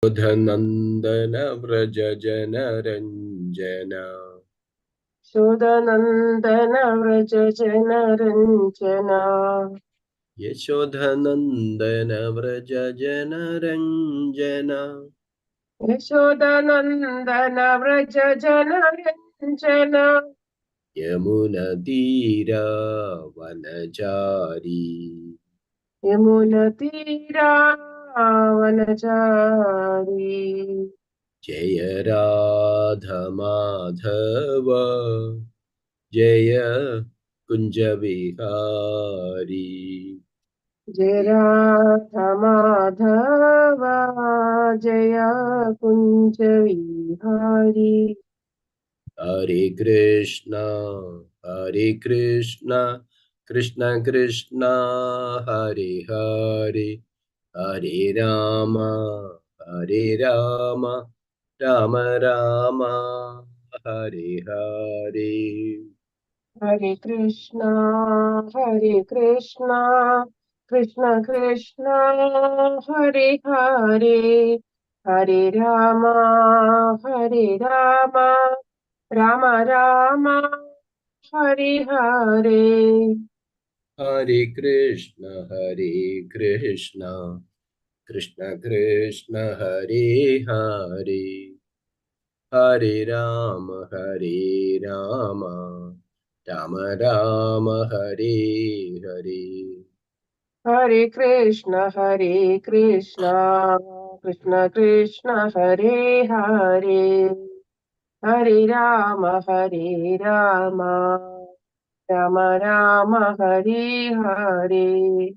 Yashodhanandana Vraja Jana Ranjana. Shodhanandana Vraja Jana Ranjana. Yashodhanandana Vraja Jana Ranjana. Yashodhanandana Vraja Jana Ranjana. Yamuna Tira Vanachari. Yamuna Tira Vanachari. Jaya Radha Madhava. Jaya Kunja Vihari. Jai Radha Madhava Jaya Kunja Vihari. Hare Krishna, Hare Krishna, Krishna Krishna, Hare Hare, Hare Rama, Hare Rama, Rama Rama, Hare Hare. Hare Krishna, Hare Krishna, Krishna Krishna, Hare Hare, Hare Rama, Hare Rama, Rama Rama, Hare Hare. Hare Krishna, Hare Krishna, Krishna Krishna, Hare Hare, Hare Rama, Hare Rama, Rama Rama, Hare Hare. Hare Krishna, Hare Krishna, Krishna Krishna, Hare Hare, Hare Rama, Hare Rama, Rama Rama, Hare Hare.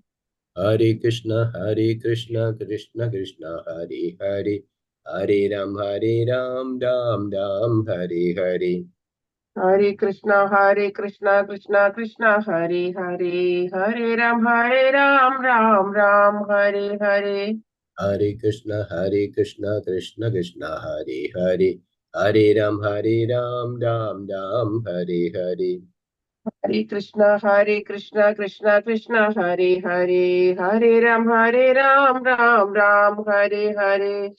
Hare Krishna, Krishna Krishna, Hare Hare, Hare Ram, Ram Ram, Hare Hare. Hare Krishna, Krishna Krishna, Hare Hare, Hare Ram, Ram Ram, Hare Hare. Hare Krishna, Krishna Krishna, Hare Hare, Hare Ram, Ram Ram, Hare Hare. Hare Krishna, Krishna Krishna, Hare Hare, Hare Ram, Ram Ram, Hare Hare.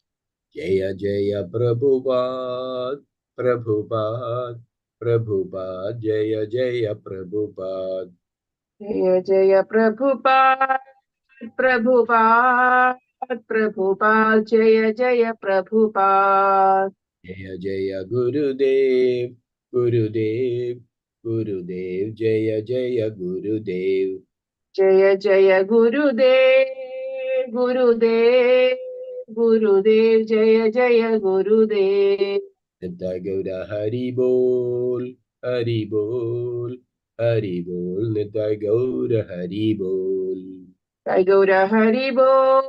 Jaya Jaya Prabhupada, Prabhupada, Prabhupada, Jaya Jaya Prabhupada. Jaya Jaya Prabhupada, Prabhupada, Prabhupada, Jaya Jaya Prabhupada. Jaya Jaya Gurudev, Gurudev, Gurudev, Jaya Jaya Gurudev. Jaya Jaya Gurudev, Gurudev, Gurudev, Jaya Jaya Gurudev. Nitai Gaura Hari Bol, Hari Bol, Hari Bol, Nitai Gaura Hari Bol. Jai Gaura Hari Bol,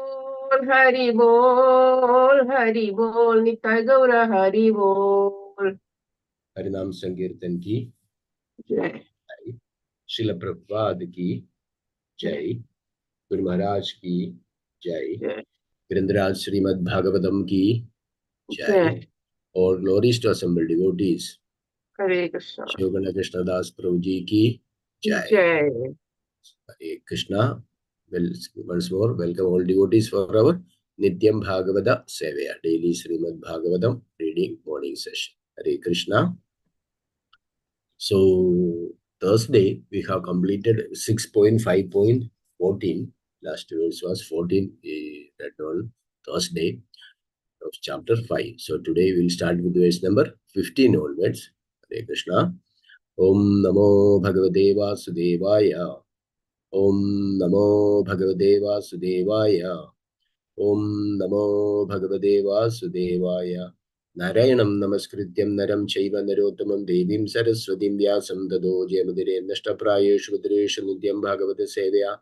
Hari Bol, Hari Bol, Nitai Gaura Hari Bol. हरिनाम संकीर्तन की Jai. जय, श्रील प्रभुपाद की जय, गुरु महाराज की जय, Jai. ग्रंथराज Shrimad Bhagavatam की जय, Jai. और glories to assembled devotees Hare Krishna. Shivagan Krishnadas Prabhu ji की जय. Jai. Hare Krishna. Well, once more, welcome all devotees for our Nityam Bhagavata Sevaya, daily Srimad Bhagavatam reading morning session. Hare Krishna. So, Thursday, we have completed 6.5.14. Last verse was 14, that on Thursday of chapter 5. So, today we'll start with verse number 15 onwards. Hare Krishna. Om Namo Bhagavate Vasudevaya. Om Namo Bhagavate Vasudevaya. Om Namo Bhagavate Vasudevaya. Narayanam Namaskrityam Naram Chaiva Narottamam Devim Saraswatim Vyasam Tado Jayamudire Nashtaprayeshu Vidreshu Nityam Bhagavate Sevaya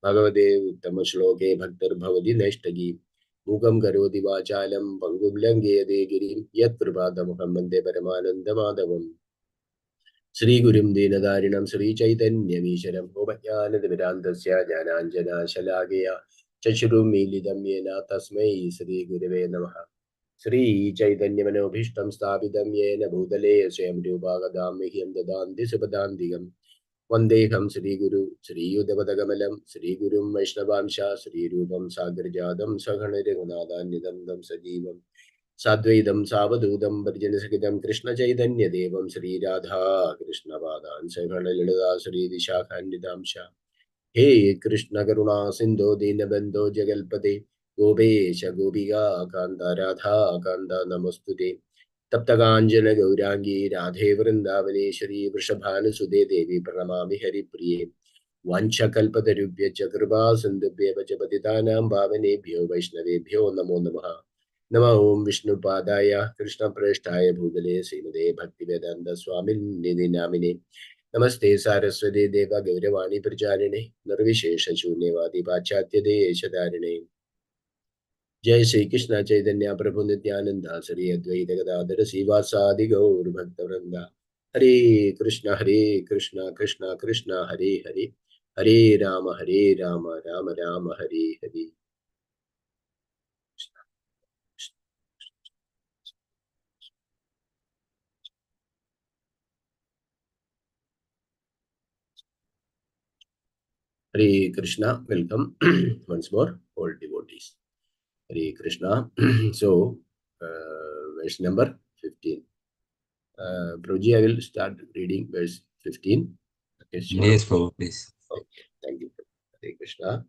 Bhagavate Uttama Shloke Bhaktar Bhavati Nashtagi Mukam Karoti Vachalam Pangum Langyade Girim Yat Prabhadam Vande Paramananda Madhavam Sri Gurim Dinadarinam Sri Chaitanyamishram Gopajnanavirantasya Jananjana Shalagaya Chachurum Milidam Yena Tasmai Sri Gurave Namaha Sri Chaitanyamanobhishtam Sthapitam Yena Bhutale Swayam Rupagadam Mehyam Dadanti Supadantigam Vandeham Sri Guru, Sri Yudavadagamalam, Sri Gurum Vaishnavamsha, Sri Rupam Sagarjadam, Saghana Raghunatha Nidandam Sajivam, Sadvaidam Savadudam, Varjanasakidam, Krishna Chaitanya Devam, Sri Radha, Krishna Vadan, Saghana Lilada, Sri Vishakhandidamsha. He Krishna Karuna Sindhu Dinabandho Jagalpate, Gopesha Gopiga, Kanda Radha, Kanda Namastude. तप्तकाञ्चन Gaurangi Radhe Vrindavaneshwari वृषभानुसुते देवी प्रणमामि हरिप्रिये वाञ्छकल्पतरुभ्यश्च कृपा सिन्धुभ्यः च पतितानां पावनेभ्यो वैष्णवेभ्यो नमो नमः। नमः ओं विष्णुपादाय कृष्णप्रेष्ठाय भूतले श्रीमते भक्तिवेदान्त स्वामिन्निधि नामिने नमस्ते सारस्वती देव गौरवाणी प्रचारिणे निर्विशेष शून्यवादी पाश्चात्य देशधारिणे जय श्री कृष्ण चैतन्य प्रभु नित्यानंद श्री अद्वैत गदाधर श्रीवासादि गौर भक्त वृंदा Hare Krishna Krishna Krishna Hare Hare Hare Rama Rama Rama Hare Hare. Hare Krishna welcome once more all devotees. Hare Krishna. So verse number 15. Prabhuji, I will start reading verse 15. Okay, sure. Yes, Prabhu, please. Okay, thank you. Hare Krishna.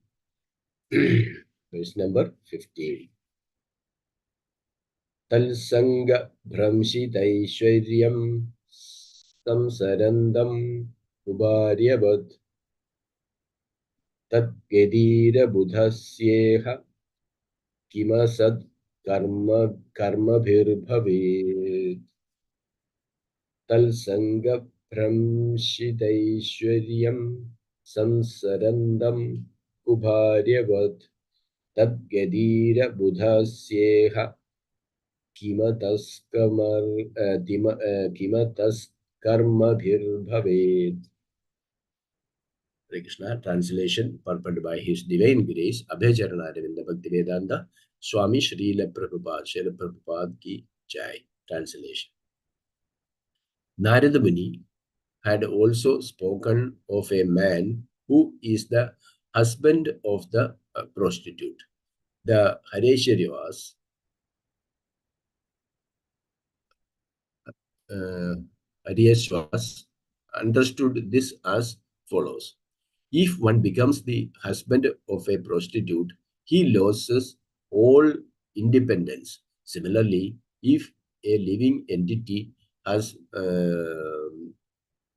Verse number 15. तत्संग भ्रंशितैश्वर्यं संसरन्दम् उभार्यवत् तद्गदीरबुधस्येह किमसत् कर्मभिर्भवेत्। तत्संग भ्रंशितैश्वर्यं संसरन्दम् उभार्यवत् तद्गदीरबुधस्येह किमतस्कर्मभिर्भवेत्। Hare Krishna. Translation purported by His Divine Grace Abhayacharanarinda Bhaktivedanta Swami Srila Prabhupada ki Jai. Translation. Nārada Muni had also spoken of a man who is the husband of the prostitute. The Hareshwaryas understood this as follows. If one becomes the husband of a prostitute, he loses all independence. Similarly, if a living entity has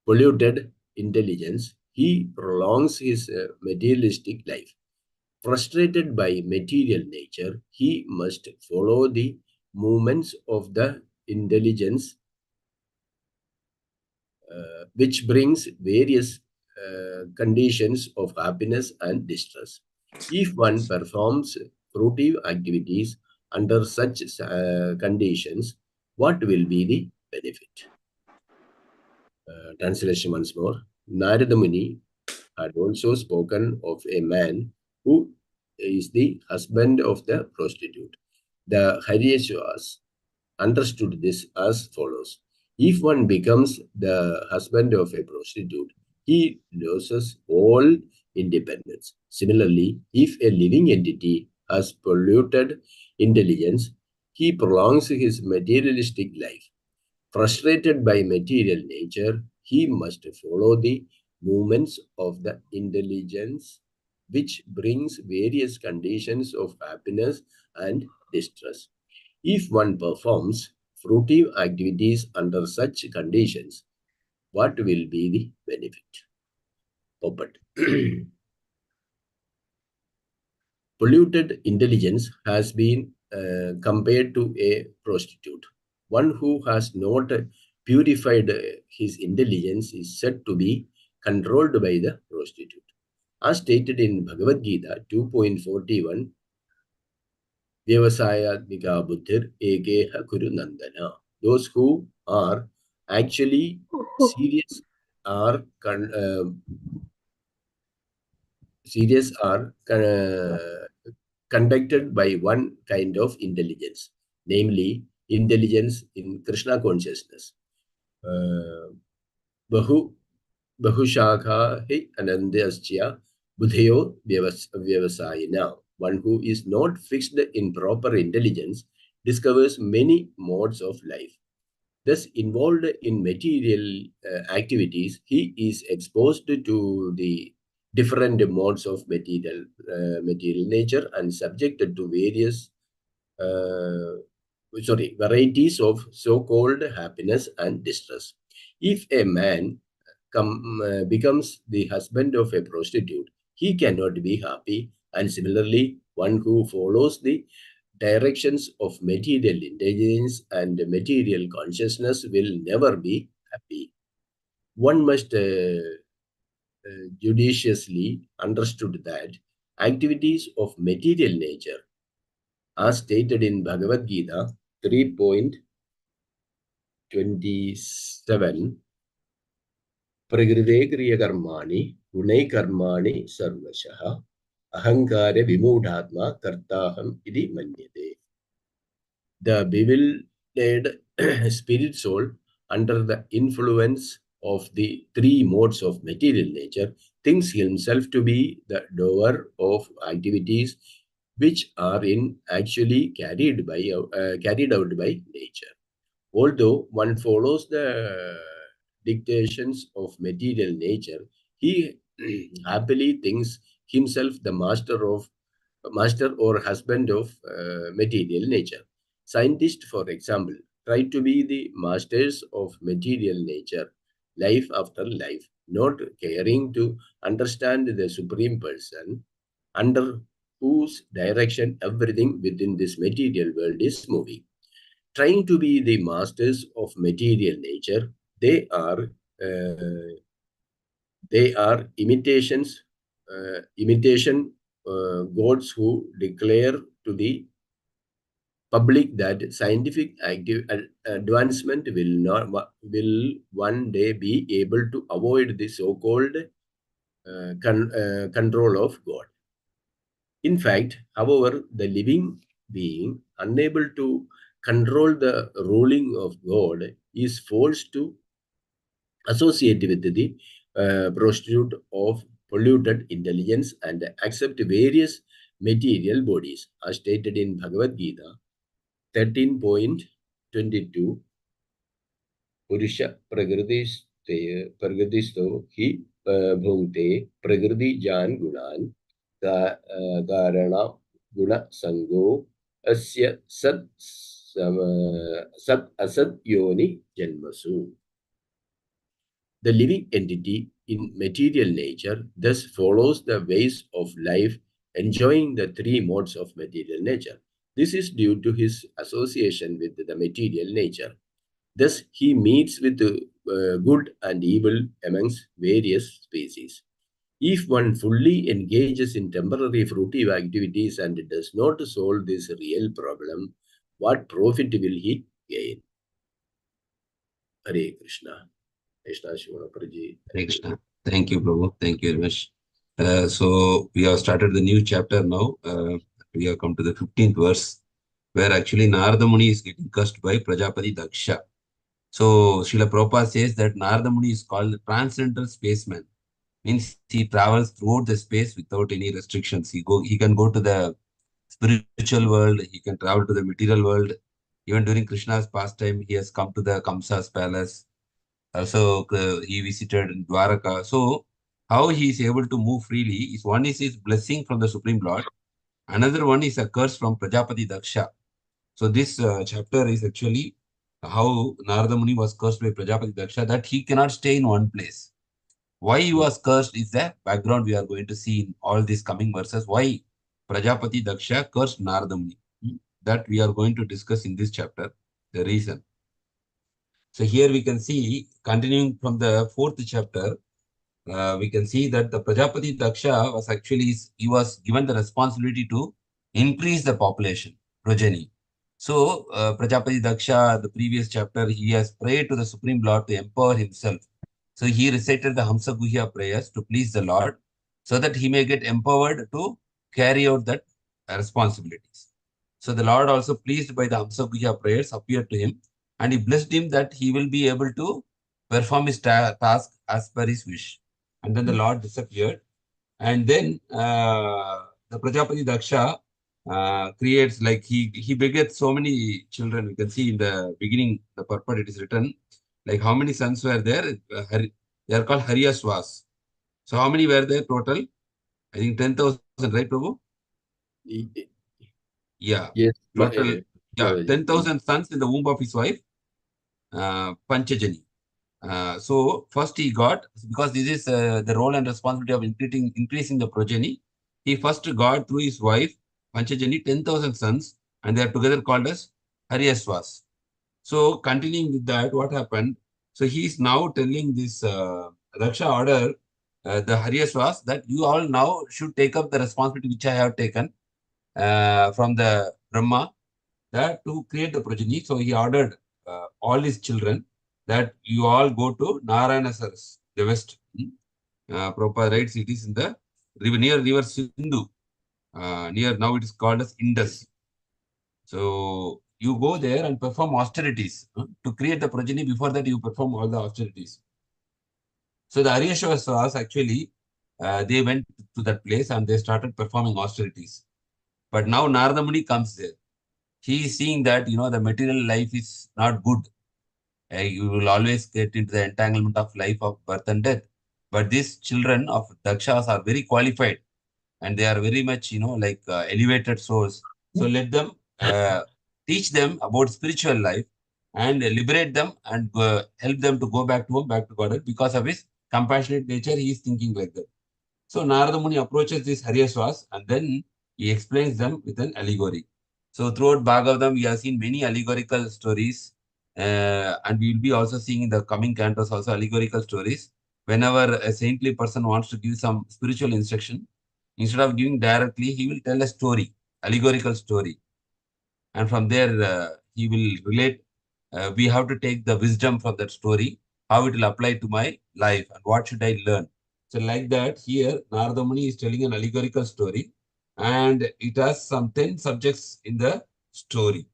polluted intelligence, he prolongs his materialistic life. Frustrated by material nature, he must follow the movements of the intelligence, which brings various conditions of happiness and distress. If one performs fruitive activities under such conditions, what will be the benefit? Translation once more. Narada Muni had also spoken of a man who is the husband of the prostitute. The Haryashvas understood this as follows. If one becomes the husband of a prostitute, he loses all independence. Similarly, if a living entity has polluted intelligence, he prolongs his materialistic life. Frustrated by material nature, he must follow the movements of the intelligence, which brings various conditions of happiness and distress. If one performs fruitive activities under such conditions, what will be the benefit? Puppet. Polluted intelligence has been compared to a prostitute. One who has not purified his intelligence is said to be controlled by the prostitute. As stated in Bhagavad Gita 2.41, Vyavasayatmika buddhir ekeha kuru nandana. Those who are actually serious are conducted by one kind of intelligence, namely intelligence in Krishna consciousness. Bahu Bahushakha hi anandasya budhayo vyavasayina. One who is not fixed in proper intelligence discovers many modes of life. Thus, involved in material activities, he is exposed to the different modes of material nature and subjected to varieties of so-called happiness and distress. If a man becomes the husband of a prostitute, he cannot be happy. And similarly, one who follows the directions of material intelligence and material consciousness will never be happy. One must judiciously understood that activities of material nature, as stated in Bhagavad Gita 3.27, Prakrite Kriya Karmani, Gunai Karmani Sarvashaha, Ahankara Vimudhatma Kartaham Iti Manyate. The bewildered spirit soul, under the influence of the three modes of material nature, thinks himself to be the doer of activities which are in actually carried out by nature. Although one follows the dictations of material nature, he happily thinks himself the master or husband of material nature. Scientists, for example, try to be the masters of material nature, life after life, not caring to understand the Supreme Person under whose direction everything within this material world is moving. Trying to be the masters of material nature, they are uh, imitation gods who declare to the public that scientific advancement will one day be able to avoid the so-called control of God. In fact, however, the living being, unable to control the ruling of God, is forced to associate with the prostitute of polluted intelligence and accept various material bodies, as stated in Bhagavad Gita 13.22. Purusha Prakritisto hi bhungte Prakriti Jan Gunan Karana Guna Sango Asya Sat Asat Yoni Janmasu. The living entity in material nature thus follows the ways of life, enjoying the three modes of material nature. This is due to his association with the material nature. Thus, he meets with good and evil amongst various species. If one fully engages in temporary fruitive activities and does not solve this real problem, what profit will he gain? Hare Krishna. Krishna Shivana Praji. Hare Krishna. Thank you, Prabhu. Thank you very much. So we have started the new chapter now. We have come to the 15th verse, where actually Nārada Muni is getting cursed by Prajāpati Dakṣa. So Srila Prabhupada says that Nārada Muni is called the transcendental spaceman. Means he travels throughout the space without any restrictions. He can go to the spiritual world, he can travel to the material world. Even during Krishna's pastime, he has come to the Kamsa's palace. Also, he visited Dwaraka. So, how he is able to move freely is one is his blessing from the Supreme Lord. Another one is a curse from Prajāpati Dakṣa. So, this chapter is actually how Narada Muni was cursed by Prajāpati Dakṣa, that he cannot stay in one place. Why he was cursed is the background we are going to see in all these coming verses. Why Prajāpati Dakṣa cursed Narada Muni. That we are going to discuss in this chapter, the reason. So here we can see, continuing from the 4th chapter, we can see that the Prajāpati Dakṣa was actually, he was given the responsibility to increase the population, progeny. So Prajāpati Dakṣa, the previous chapter, he has prayed to the Supreme Lord to empower himself. So he recited the Hamsa Guhya prayers to please the Lord, so that he may get empowered to carry out that responsibilities. So the Lord, also pleased by the Hamsa Guhya prayers, appeared to him, and he blessed him that he will be able to perform his task as per his wish. And then the Lord disappeared. And then the Prajāpati Dakṣa creates, like, he begets so many children. You can see in the beginning, the purport, it is written, like how many sons were there. They are called Haryasvas. So how many were there total? I think 10,000, right, Prabhu? Yeah. Yes. Total, yeah, Prabhuji. 10,000 sons in the womb of his wife, Panchajani. So first he got, because this is the role and responsibility of increasing the progeny, he first got through his wife, Panchajani, 10,000 sons, and they are together called as Haryasvas. So continuing with that, what happened? So he is now telling this Daksha order, the Haryasvas, that you all now should take up the responsibility which I have taken from the Brahma, that to create the progeny. So he ordered all his children that you all go to Narayana Saras, the west. Prabhupada writes it is in the river, near river Sindhu. Near, now it is called as Indus. So you go there and perform austerities to create the progeny. Before that, you perform all the austerities. So the Aryashvasas actually, they went to that place and they started performing austerities. But now Narada Muni comes there. He is seeing that, the material life is not good. You will always get into the entanglement of life of birth and death. But these children of Dakshas are very qualified and they are very much, elevated souls. So let them teach them about spiritual life and liberate them and help them to go back to home, back to Godhead. Because of his compassionate nature, he is thinking like that. So Narada Muni approaches these Haryasvas and then he explains them with an allegory. So throughout Bhagavatam, we have seen many allegorical stories, and we will be also seeing in the coming cantos also allegorical stories. Whenever a saintly person wants to give some spiritual instruction, instead of giving directly, he will tell a story, allegorical story. And from there, he will relate. We have to take the wisdom from that story, how it will apply to my life, and what should I learn. So like that, here, Narada Muni is telling an allegorical story, and it has some 10 subjects in the story.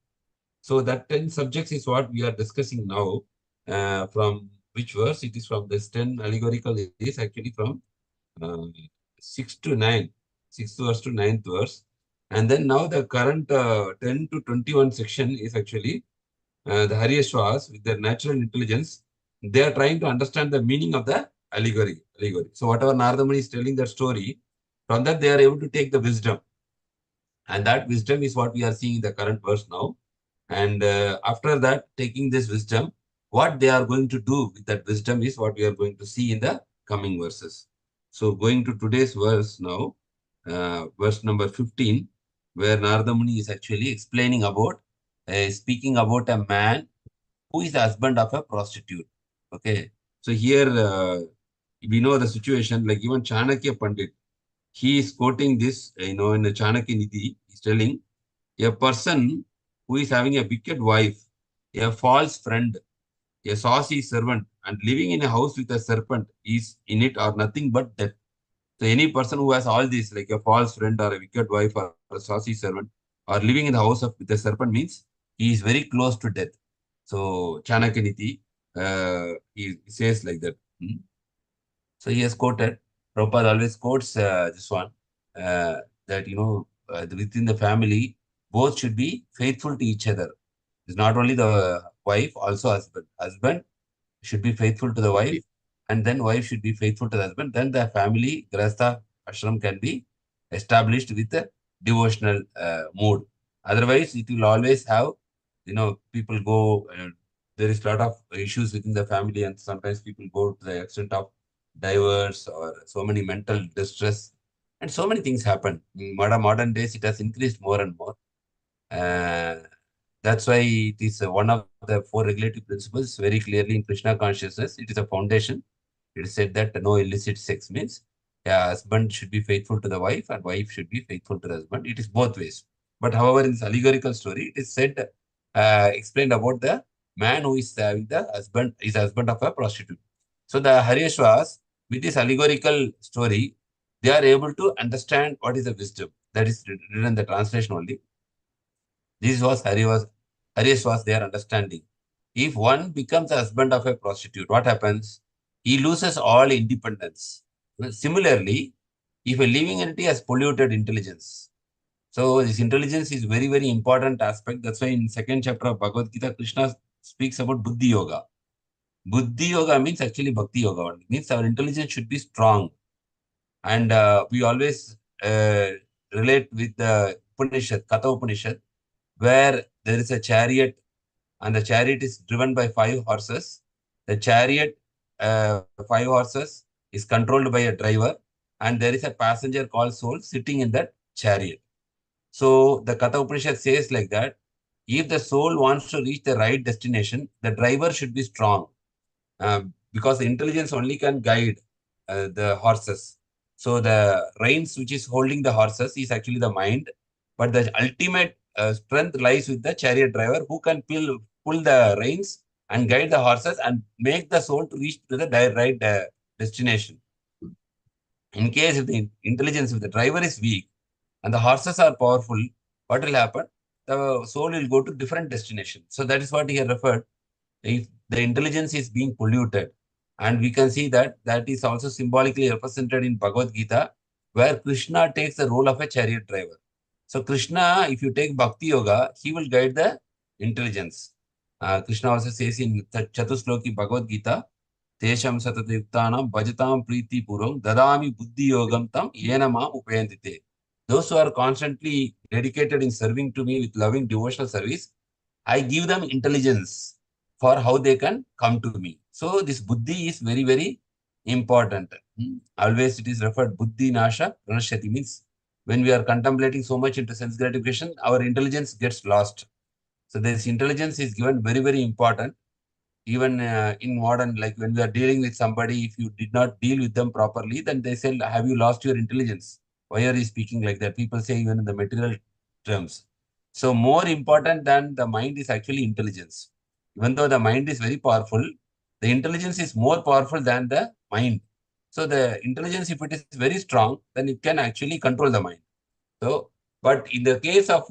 So that 10 subjects is what we are discussing now. From which verse? It is from this 10 allegorical, it is actually from uh, 6 to 9, 6th verse to 9th verse. And then now the current 10 to 21 section is actually the Haryashvas with their natural intelligence. They are trying to understand the meaning of the allegory. So whatever Narada Muni is telling that story, from that they are able to take the wisdom. And that wisdom is what we are seeing in the current verse now. And after that, taking this wisdom, what they are going to do with that wisdom is what we are going to see in the coming verses. So going to today's verse now, verse number 15, where Narada Muni is actually explaining about, speaking about a man who is the husband of a prostitute. Okay. So here we know the situation, like even Chanakya Pandit, he is quoting this, in the Chanakya Nidhi, he's telling, a person who is having a wicked wife, a false friend, a saucy servant, and living in a house with a serpent is in it or nothing but death. So any person who has all these, like a false friend or a wicked wife or a saucy servant, or living in the house with a serpent, means he is very close to death. So Chanakya Nidhi, he says like that. So he has quoted, Prabhupada always quotes this one, that, within the family, both should be faithful to each other. It's not only the wife, also husband. Husband should be faithful to the wife, and then wife should be faithful to the husband. Then the family, Grahastha ashram, can be established with a devotional mood. Otherwise, it will always have, people go, there is a lot of issues within the family, and sometimes people go to the extent of divorce or so many mental distress, and so many things happen. In modern days, it has increased more and more. Uh, that's why it is one of the four regulative principles very clearly in Krishna consciousness. It is a foundation. It is said that no illicit sex means husband should be faithful to the wife and wife should be faithful to the husband. It is both ways. But however, in this allegorical story, it is said, explained about the man who is having the husband, is husband of a prostitute. So the Haryashvas, with this allegorical story, they are able to understand what is the wisdom. That is written in the translation only. This was Hari's was their understanding. If one becomes the husband of a prostitute, what happens? He loses all independence. Similarly, if a living entity has polluted intelligence, so this intelligence is very, very important aspect. That's why in second chapter of Bhagavad Gita, Krishna speaks about Buddhi Yoga. Buddhi Yoga means actually Bhakti Yoga. It means our intelligence should be strong. And we always relate with the Upanishad, Katha Upanishad, where there is a chariot and the chariot is driven by 5 horses. The chariot, 5 horses, is controlled by a driver, and there is a passenger called soul sitting in that chariot. So the Katha Upanishad says like that, if the soul wants to reach the right destination, the driver should be strong, because the intelligence only can guide the horses. So the reins which is holding the horses is actually the mind, but the ultimate strength lies with the chariot driver who can pull the reins and guide the horses and make the soul to reach to the right destination. In case if the intelligence of the driver is weak and the horses are powerful, what will happen? The soul will go to different destination. So that is what he referred. If the intelligence is being polluted, and we can see that that is also symbolically represented in Bhagavad Gita, where Krishna takes the role of a chariot driver. So Krishna, if you take Bhakti Yoga, he will guide the intelligence. Krishna also says in Chatusloki Bhagavad Gita, Tesham satatayuktanam bhajatam priti puram dadami buddhi yogam tam yena mam upayandite. Those who are constantly dedicated in serving to me with loving devotional service, I give them intelligence for how they can come to me. So this buddhi is very, very important. Always it is referred buddhi nasha pranashyati, means when we are contemplating so much into sense gratification, our intelligence gets lost. So this intelligence is given very, very important. Even in modern, like when we are dealing with somebody, if you did not deal with them properly, then they say, have you lost your intelligence? Why are you speaking like that? People say even in the material terms. So more important than the mind is actually intelligence. Even though the mind is very powerful, the intelligence is more powerful than the mind. So the intelligence, if it is very strong, then it can actually control the mind. So, but in the case of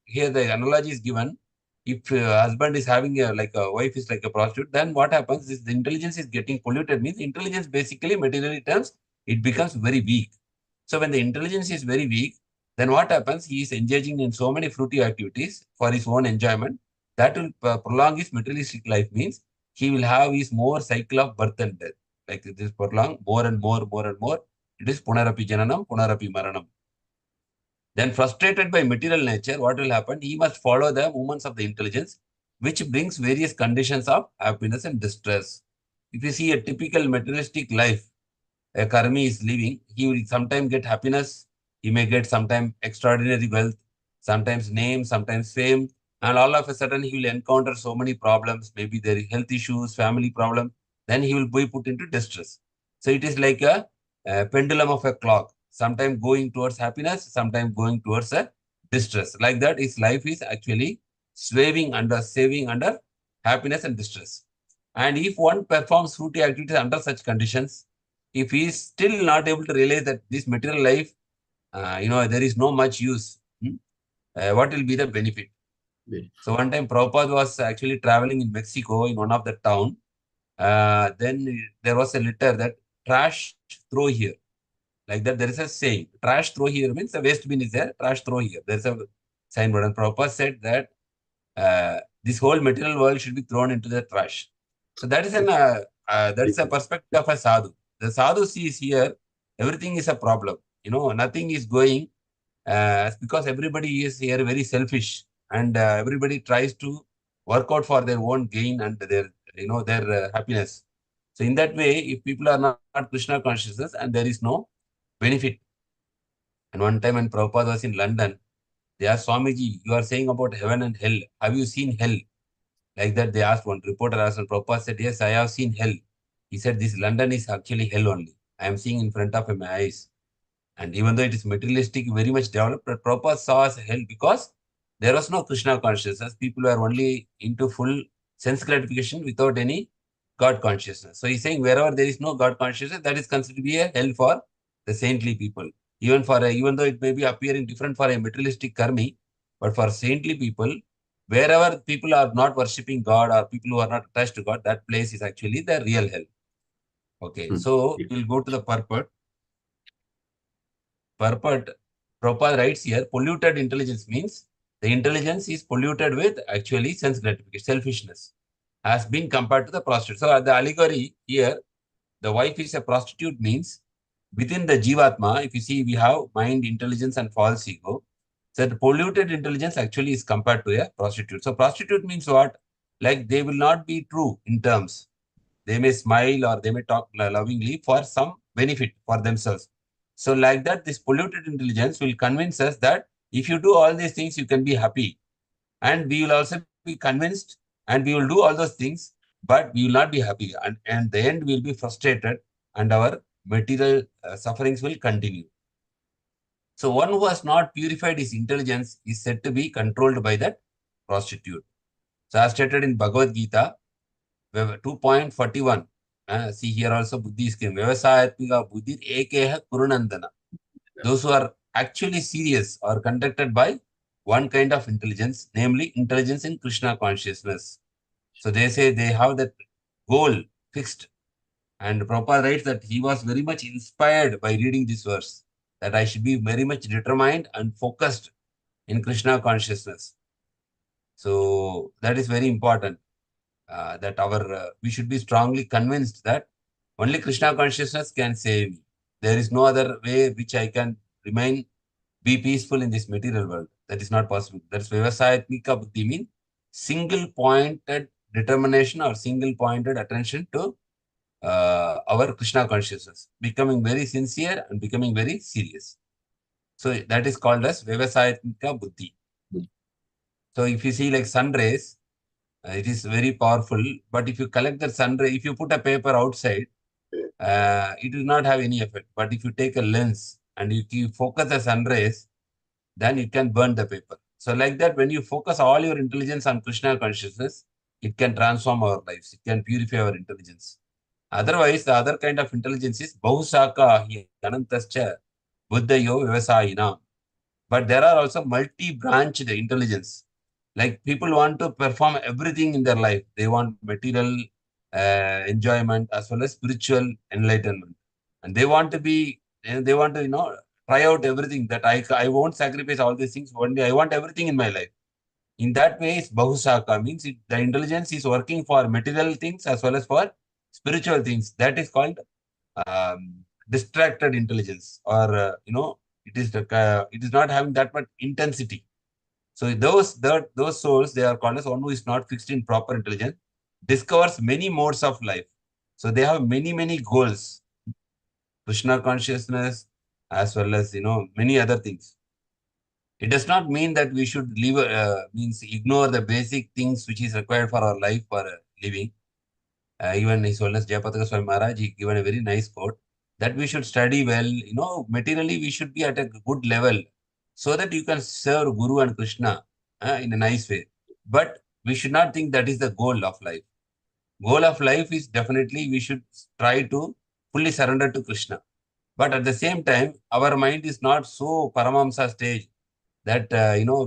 here, the analogy is given. If husband is having like a wife is like a prostitute, then what happens is the intelligence is getting polluted. Means intelligence basically, materially terms, it becomes very weak. So when the intelligence is very weak, then what happens? He is engaging in so many fruity activities for his own enjoyment. That will prolong his materialistic life. Means he will have his more cycle of birth and death. Like this prolong more and more, more and more. It is punarapi jananam, punarapi maranam. Then frustrated by material nature, what will happen? He must follow the movements of the intelligence, which brings various conditions of happiness and distress. If you see a typical materialistic life, a karmi is living, he will sometimes get happiness, he may get sometimes extraordinary wealth, sometimes name, sometimes fame, and all of a sudden he will encounter so many problems, maybe there is health issues, family problem, then he will be put into distress. So it is like a pendulum of a clock, sometimes going towards happiness, sometimes going towards a distress. Like that, his life is actually saving under happiness and distress. And if one performs fruity activities under such conditions, if he is still not able to realize that this material life, there is no much use, what will be the benefit? So one time Prabhupada was actually traveling in Mexico in one of the town. Then there was a letter that trash throw here. Like that, there is a saying, trash throw here means the waste bin is there, trash throw here. There's a signboard. And Prabhupada said that this whole material world should be thrown into the trash. So that is that's a perspective of a sadhu. The sadhu sees here, everything is a problem. Nothing is going because everybody is here very selfish, and everybody tries to work out for their own gain and their happiness. So in that way, if people are not Krishna consciousness, and there is no benefit. And one time when Prabhupada was in London, they asked Swamiji, you are saying about heaven and hell. Have you seen hell? Like that, they asked one reporter asked, and Prabhupada said, yes, I have seen hell. He said, this London is actually hell only. I am seeing in front of my eyes. And even though it is materialistic, very much developed, but Prabhupada saw as hell because there was no Krishna consciousness. People were only into full sense gratification without any God consciousness. So he's saying wherever there is no God consciousness, that is considered to be a hell for the saintly people. Even though it may be appearing different for a materialistic karmi, but for saintly people, Wherever people are not worshipping God or people who are not attached to God, that place is actually the real hell. Okay, so we'll go to the purport. Purport, Prabhupada writes here, polluted intelligence means the intelligence is polluted with actually sense gratification, selfishness, has been compared to the prostitute. So the allegory here, the wife is a prostitute means within the Jivatma, if you see, we have mind, intelligence, and false ego. So the polluted intelligence actually is compared to a prostitute. So prostitute means what? Like they will not be true in terms. They may smile or they may talk lovingly for some benefit for themselves. So like that, this polluted intelligence will convince us that if you do all these things, you can be happy. And we will also be convinced and we will do all those things, but we will not be happy. And the end, we will be frustrated and our material sufferings will continue. So one who has not purified his intelligence is said to be controlled by that prostitute. So as stated in Bhagavad Gita, 2.41. See here also Buddhi is came. Vyavasayatmika Buddhi Ekeha Kurunandana. Those who are actually serious are conducted by one kind of intelligence, namely intelligence in Krishna consciousness. So they say they have that goal fixed. And Prabhupada writes that he was very much inspired by reading this verse, that I should be very much determined and focused in Krishna consciousness. So that is very important. That we should be strongly convinced that only Krishna consciousness can save me. There is no other way which I can be peaceful in this material world. That is not possible. That's Vyavasayatmika Buddhi mean single pointed determination or single pointed attention to our Krishna consciousness, becoming very sincere and becoming very serious. So that is called as Vyavasayatmika Buddhi. So if you see like sun rays, it is very powerful. But if you collect the sun ray, if you put a paper outside, it will not have any effect. But if you take a lens and you focus the sun rays, then it can burn the paper. So like that, when you focus all your intelligence on Krishna consciousness, it can transform our lives. It can purify our intelligence. Otherwise, the other kind of intelligence is Bahusaka hi Anantascha Buddhayo Vyavasayina. But there are also multi-branched intelligence. Like people want to perform everything in their life. They want material enjoyment as well as spiritual enlightenment. And they want to be, they want to, try out everything that I won't sacrifice all these things. One day I want everything in my life. In that way, it's Bahusaka, means the intelligence is working for material things as well as for spiritual things. That is called distracted intelligence, or it is not having that much intensity. So those souls, they are called as one who is not fixed in proper intelligence, discovers many modes of life. So they have many goals, Krishna consciousness as well as many other things. It does not mean that we should leave means ignore the basic things which is required for our life for living. Even His Holiness Jayapataka Swami Maharaj, he given a very nice quote that we should study well. Materially we should be at a good level so that you can serve Guru and Krishna in a nice way. But we should not think that is the goal of life. Goal of life is definitely we should try to fully surrender to Krishna. But at the same time, our mind is not so Paramamsa stage that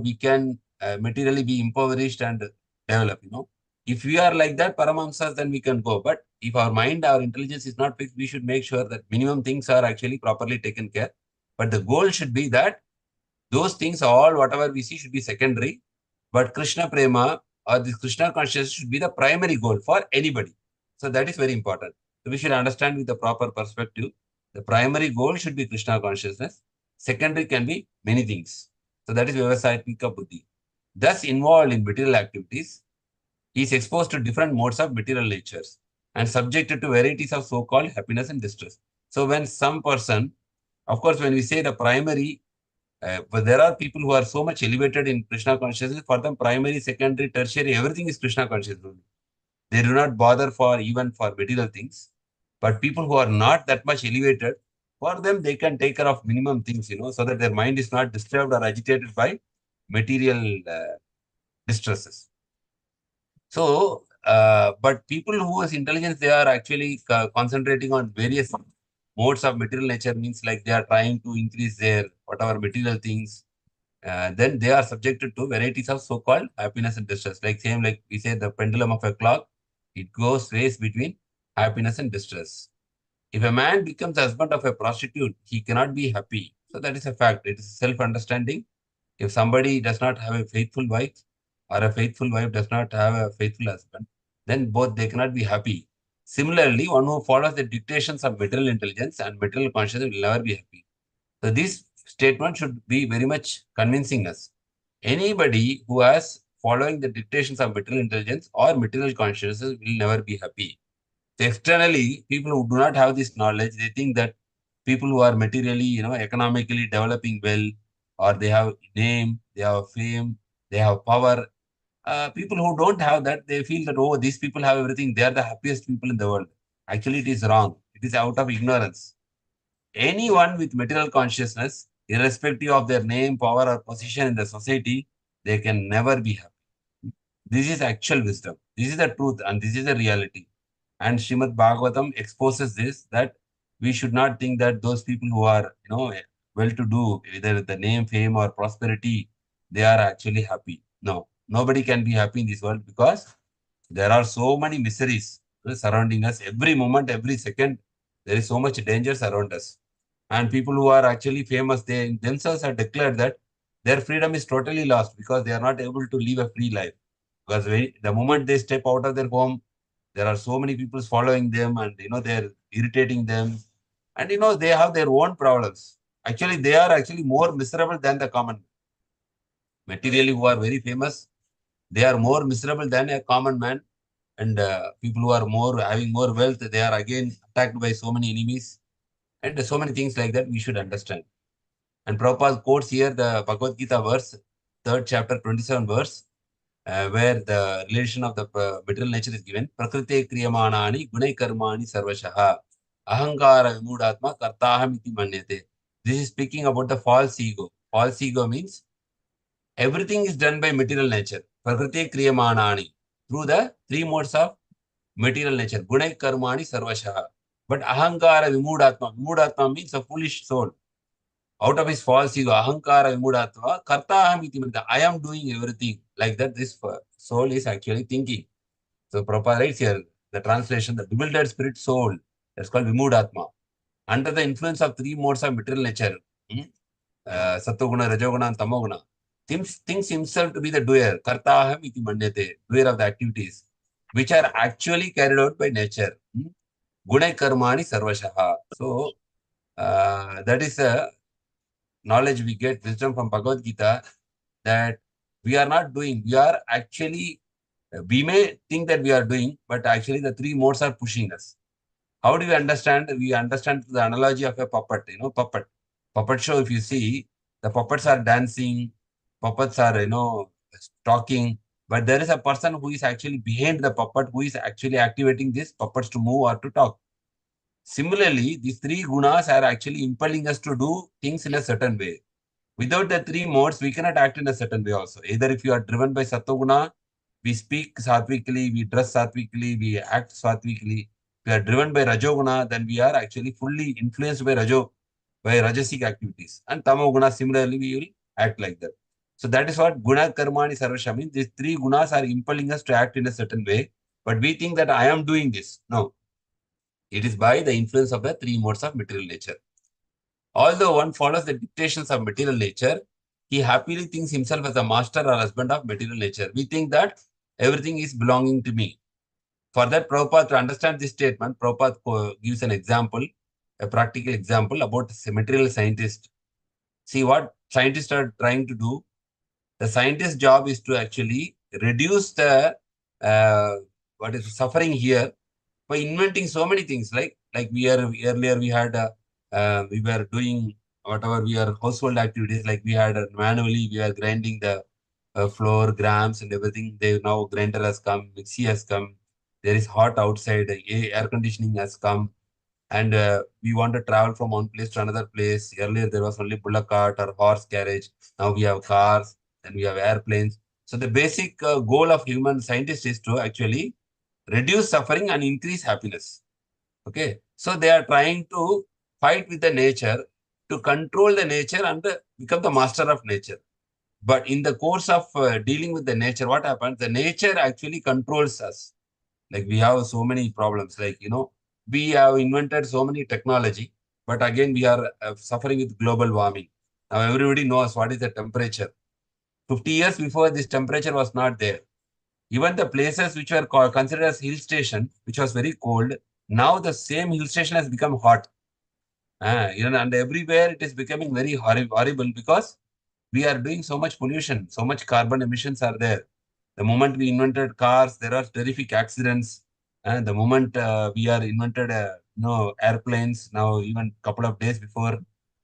we can materially be impoverished and develop. If we are like that Paramamsas, then we can go. But if our mind, our intelligence is not fixed, we should make sure that minimum things are actually properly taken care. But the goal should be that those things, all whatever we see, should be secondary. But Krishna Prema or this Krishna consciousness should be the primary goal for anybody. So that is very important. So we should understand with the proper perspective. The primary goal should be Krishna consciousness. Secondary can be many things. So that is Vyavasayatmika Buddhi. Thus involved in material activities, he is exposed to different modes of material natures and subjected to varieties of so-called happiness and distress. So when some person, of course, when we say the primary, but there are people who are so much elevated in Krishna consciousness, for them primary, secondary, tertiary, everything is Krishna consciousness. They do not bother even for material things. But people who are not that much elevated, for them, they can take care of minimum things, so that their mind is not disturbed or agitated by material distresses. So, but people who has intelligence, they are actually concentrating on various modes of material nature, means like they are trying to increase their whatever material things. then they are subjected to varieties of so-called happiness and distress. Like we say the pendulum of a clock, it goes sways between happiness and distress. If a man becomes the husband of a prostitute, he cannot be happy. So that is a fact. It is self-understanding. If somebody does not have a faithful wife, or a faithful wife does not have a faithful husband, then both they cannot be happy. Similarly, one who follows the dictations of material intelligence and material consciousness will never be happy. So this statement should be very much convincing us. Anybody who has following the dictations of material intelligence or material consciousness will never be happy. So externally, people who do not have this knowledge, they think that people who are materially, economically developing well, or they have name, they have fame, they have power. People who don't have that, they feel that, oh, these people have everything. They are the happiest people in the world. Actually, it is wrong. It is out of ignorance. Anyone with material consciousness, irrespective of their name, power, or position in the society, they can never be happy. This is actual wisdom. This is the truth, and this is the reality. And Srimad Bhagavatam exposes this, that we should not think that those people who are, well-to-do, either with the name, fame, or prosperity, they are actually happy. No, nobody can be happy in this world, because there are so many miseries surrounding us. Every moment, every second, there is so much danger around us. And people who are actually famous, they themselves have declared that their freedom is totally lost, because they are not able to live a free life. Because the moment they step out of their home, there are so many people following them, and they're irritating them, and they have their own problems. Actually, they are actually more miserable than the common. Materially, who are very famous, they are more miserable than a common man. And people who are having more wealth, they are again attacked by so many enemies, and so many things like that we should understand. And Prabhupada quotes here the Bhagavad Gita verse, 3rd chapter, 27 verse, where the relation of the material nature is given. Prakriti kriyamanani gunai karmani sarvashaha ahankara vimudatma kartaham iti manyate. This is speaking about the false ego. False ego means everything is done by material nature. Prakriti kriyamanani, through the three modes of material nature. Gunai karmani sarvashaha. But ahankara vimudatma. Vimudatma means a foolish soul. Out of his false ego, ahankara vimudatva, kartaham iti manyate. I am doing everything. Like that, this soul is actually thinking. So Prabhupada writes here, the translation, the bewildered spirit soul, that's called vimudatma. Under the influence of three modes of material nature, sattva-guna, rajoguna, and tamoguna, thinks himself to be the doer, kartaham iti manyate, doer of the activities, which are actually carried out by nature. Gunai karmani sarvashaha. So that is a knowledge we get, wisdom from Bhagavad Gita, that we are not doing, we are actually, we may think that we are doing, but actually the three modes are pushing us. How do we understand? We understand the analogy of a puppet, puppet. Puppet show, if you see, the puppets are dancing, puppets are, talking, but there is a person who is actually behind the puppet, who is actually activating these puppets to move or to talk. Similarly, these three gunas are actually impelling us to do things in a certain way. Without the three modes, we cannot act in a certain way also. Either if you are driven by sattva-guna, we speak sattvically, we dress sattvically, we act sattvically. If we are driven by rajoguna, then we are actually fully influenced by rajasic activities. And tamoguna, similarly, we will act like that. So that is what guna karmani sarvasha means. These three gunas are impelling us to act in a certain way. But we think that I am doing this. No. It is by the influence of the three modes of material nature. Although one follows the dictations of material nature, he happily thinks himself as a master or husband of material nature. We think that everything is belonging to me. For that, Prabhupada, to understand this statement, Prabhupada gives an example, a practical example about a material scientist. See what scientists are trying to do. The scientist's job is to actually reduce the suffering here by inventing so many things. Like earlier we had we were doing whatever we are household activities, like we had manually we are grinding the flour, grams and everything. They now grinder has come, mixie has come, there is hot outside, air conditioning has come, and we want to travel from one place to another place. Earlier there was only bullock cart or horse carriage. Now we have cars and we have airplanes. So the basic goal of human scientists is to actually reduce suffering and increase happiness. Okay. So they are trying to fight with the nature, to control the nature and become the master of nature. But in the course of dealing with the nature, what happens? The nature actually controls us. Like we have so many problems. Like, we have invented so many technology, but again, we are suffering with global warming. Now, everybody knows what is the temperature. 50 years before, this temperature was not there. Even the places which were considered as hill station, which was very cold, now the same hill station has become hot. And everywhere it is becoming very horrible because we are doing so much pollution, so much carbon emissions are there. The moment we invented cars, there are terrific accidents. And the moment we are invented, airplanes, now even couple of days before,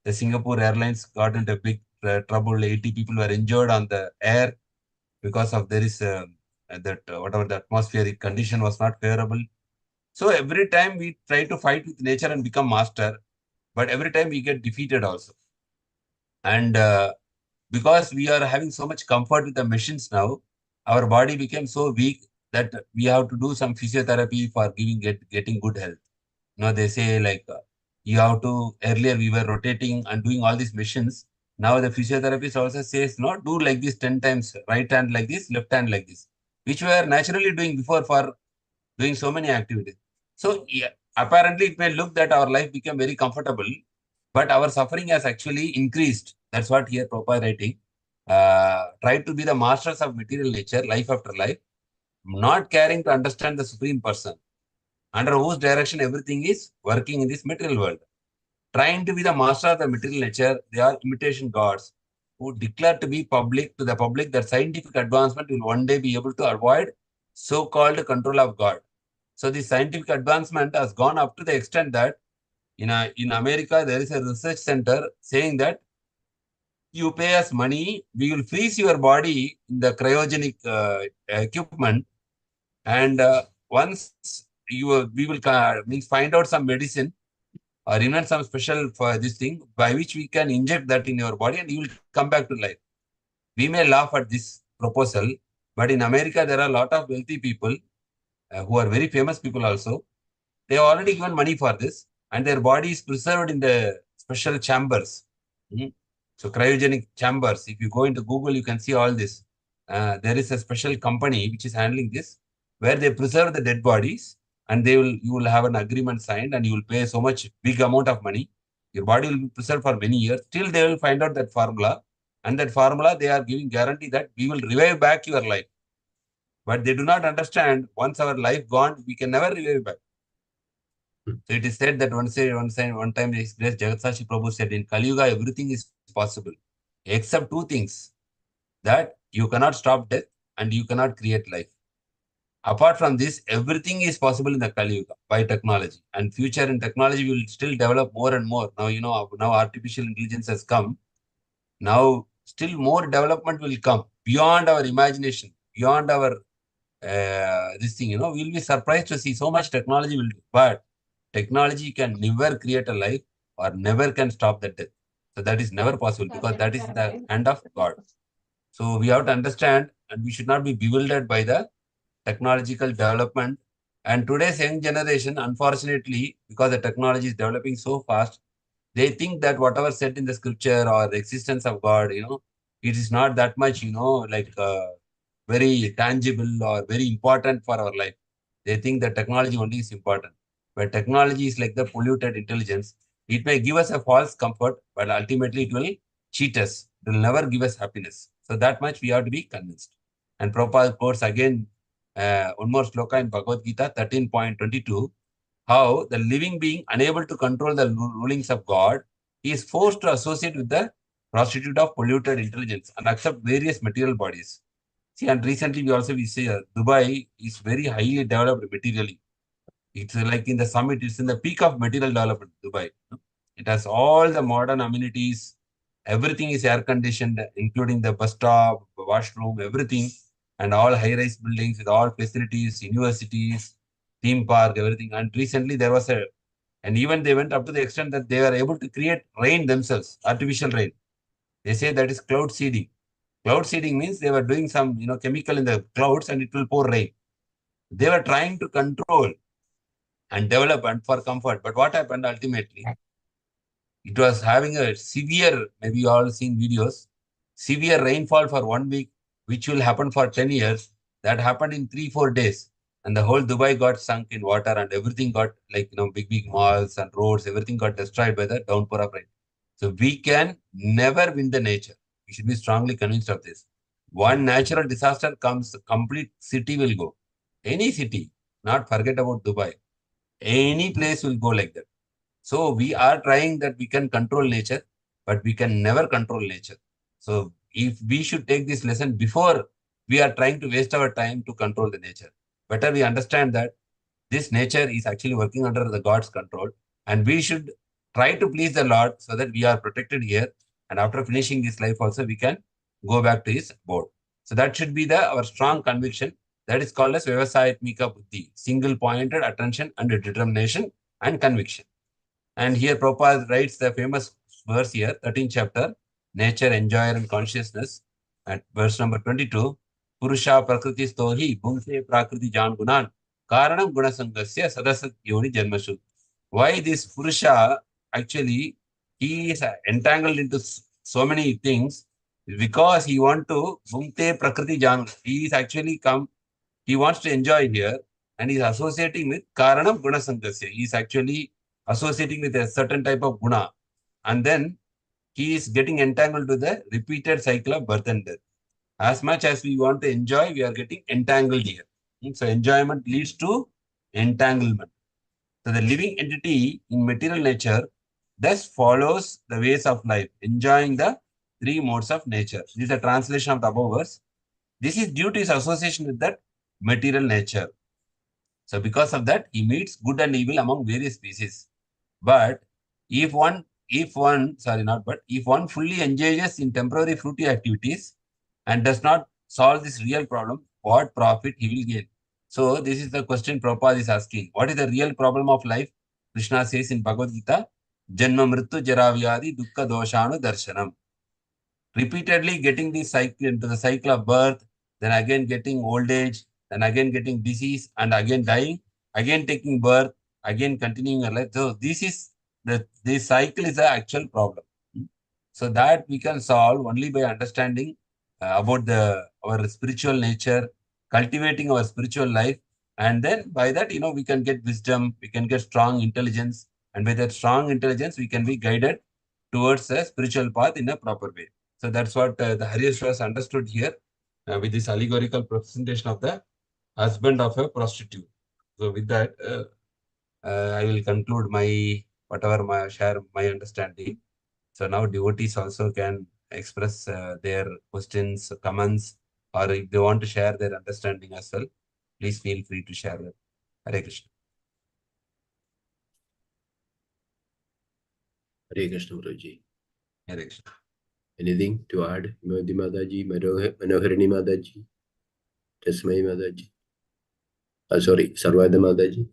the Singapore Airlines got into big trouble. 80 people were injured on the air because of there is that whatever the atmospheric condition was not favorable. So every time we try to fight with nature and become master, but every time we get defeated also. And because we are having so much comfort with the machines now, our body became so weak that we have to do some physiotherapy for getting good health. They say like you have to, earlier we were rotating and doing all these machines. Now the physiotherapist also says, no, do like this 10 times, right hand like this, left hand like this, which we were naturally doing before for doing so many activities. So yeah, apparently it may look that our life became very comfortable, but our suffering has actually increased. That's what here Prabhupada writing. Try to be the masters of material nature, life after life, not caring to understand the supreme person, under whose direction everything is working in this material world. Trying to be the master of the material nature, they are imitation gods who declare to be public to the public that scientific advancement will one day be able to avoid so-called control of God. So the scientific advancement has gone up to the extent that in America, there is a research center saying that you pay us money, we will freeze your body in the cryogenic equipment, and once we will means find out some medicine or invent some special for this thing by which we can inject that in your body and you will come back to life. We may laugh at this proposal, but in America, there are a lot of wealthy people who are very famous people also. They have already given money for this, and their body is preserved in the special chambers. Mm. So cryogenic chambers. If you go into Google, you can see all this. There is a special company which is handling this, where they preserve the dead bodies, and you will have an agreement signed, and you will pay so much big amount of money. Your body will be preserved for many years. Till they will find out that formula, and that formula they are giving guarantee that we will revive back your life. But they do not understand once our life gone, we can never revive back. So it is said that one time, His Grace Jagatsashi Prabhu said, in Kali Yuga, everything is possible, except two things, that you cannot stop death and you cannot create life. Apart from this, everything is possible in the Kali Yuga by technology. And future in technology will still develop more and more. Now, now artificial intelligence has come. Now, still more development will come beyond our imagination, beyond our this thing. We'll be surprised to see so much technology will do. But technology can never create a life or never can stop the death. So that is never possible because that is the hand of God. So we have to understand, and we should not be bewildered by the technological development. And today's young generation, unfortunately, because the technology is developing so fast, they think that whatever said in the scripture or the existence of God, it is not that much, like very tangible or very important for our life. They think that technology only is important. But technology is like the polluted intelligence. It may give us a false comfort, but ultimately it will cheat us. It will never give us happiness. So that much we have to be convinced. And Prabhupada quotes again one more sloka in Bhagavad Gita 13.22, how the living being unable to control the rulings of God, he is forced to associate with the prostitute of polluted intelligence and accept various material bodies. See, and recently we say Dubai is very highly developed materially. It's like in the summit, it's in the peak of material development, Dubai. It has all the modern amenities. Everything is air conditioned, including the bus stop, washroom, everything, and all high-rise buildings with all facilities, universities, theme park, everything. And recently and even they went up to the extent that they were able to create rain themselves, artificial rain. They say that is cloud seeding. Cloud seeding means they were doing some, chemical in the clouds and it will pour rain. They were trying to control and develop and for comfort. But what happened ultimately? It was having a severe, maybe you all seen videos, severe rainfall for 1 week, which will happen for 10 years, that happened in 3-4 days. And the whole Dubai got sunk in water and everything got big malls and roads, everything got destroyed by the downpour of rain. So we can never win the nature. We should be strongly convinced of this. One natural disaster comes, complete city will go. Any city, not forget about Dubai. Any place will go like that. So we are trying that we can control nature, but we can never control nature. So if we should take this lesson before we are trying to waste our time to control the nature, better we understand that this nature is actually working under the God's control, and we should try to please the Lord so that we are protected here. And after finishing this life also, we can go back to his abode. So that should be our strong conviction. That is called as Vyavasayatmika Buddhi, single-pointed attention and determination and conviction. And here Prabhupada writes the famous verse here, 13th chapter, Nature, Enjoyer and Consciousness, at verse number 22, Purusha Prakriti Stohi, Bhumse Prakriti Jan Gunan, Karanam Gunasangasya Sadasat Yoni Janmashu. Why this Purusha, actually, he is entangled into so many things because he wants to Bhumte Prakriti Jan. He is actually he wants to enjoy here and he is associating with Karanam Gunasangasya. He is actually associating with a certain type of guna, and then he is getting entangled to the repeated cycle of birth and death. As much as we want to enjoy, we are getting entangled here. So enjoyment leads to entanglement. So the living entity in material nature thus follows the ways of life, enjoying the 3 modes of nature. This is a translation of the above verse. This is due to his association with that material nature. So because of that, he meets good and evil among various species. But if one fully engages in temporary fruity activities and does not solve this real problem, what profit he will gain? So this is the question Prabhupada is asking. What is the real problem of life? Krishna says in Bhagavad Gita, Janma Mrityu Jara Vyadi Dukkha Doshanu Darshanam. Repeatedly getting this cycle into the cycle of birth, then again getting old age, then again getting disease, and again dying, again taking birth, again continuing your life. So this cycle is the actual problem. So that we can solve only by understanding about our spiritual nature, cultivating our spiritual life, and then by that, we can get wisdom, we can get strong intelligence, and by that strong intelligence, we can be guided towards a spiritual path in a proper way. So that's what the Harish was understood here with this allegorical representation of the husband of a prostitute. So with that, I will conclude share my understanding. So now devotees also can express their questions, comments, or if they want to share their understanding as well, please feel free to share that. Hare Krishna. Hare Krishna, Guruji. Hare Krishna. Anything to add? Modi Mataji, Manoharini Mataji, Tasmai Mataji. Sorry, Sarvada Mataji.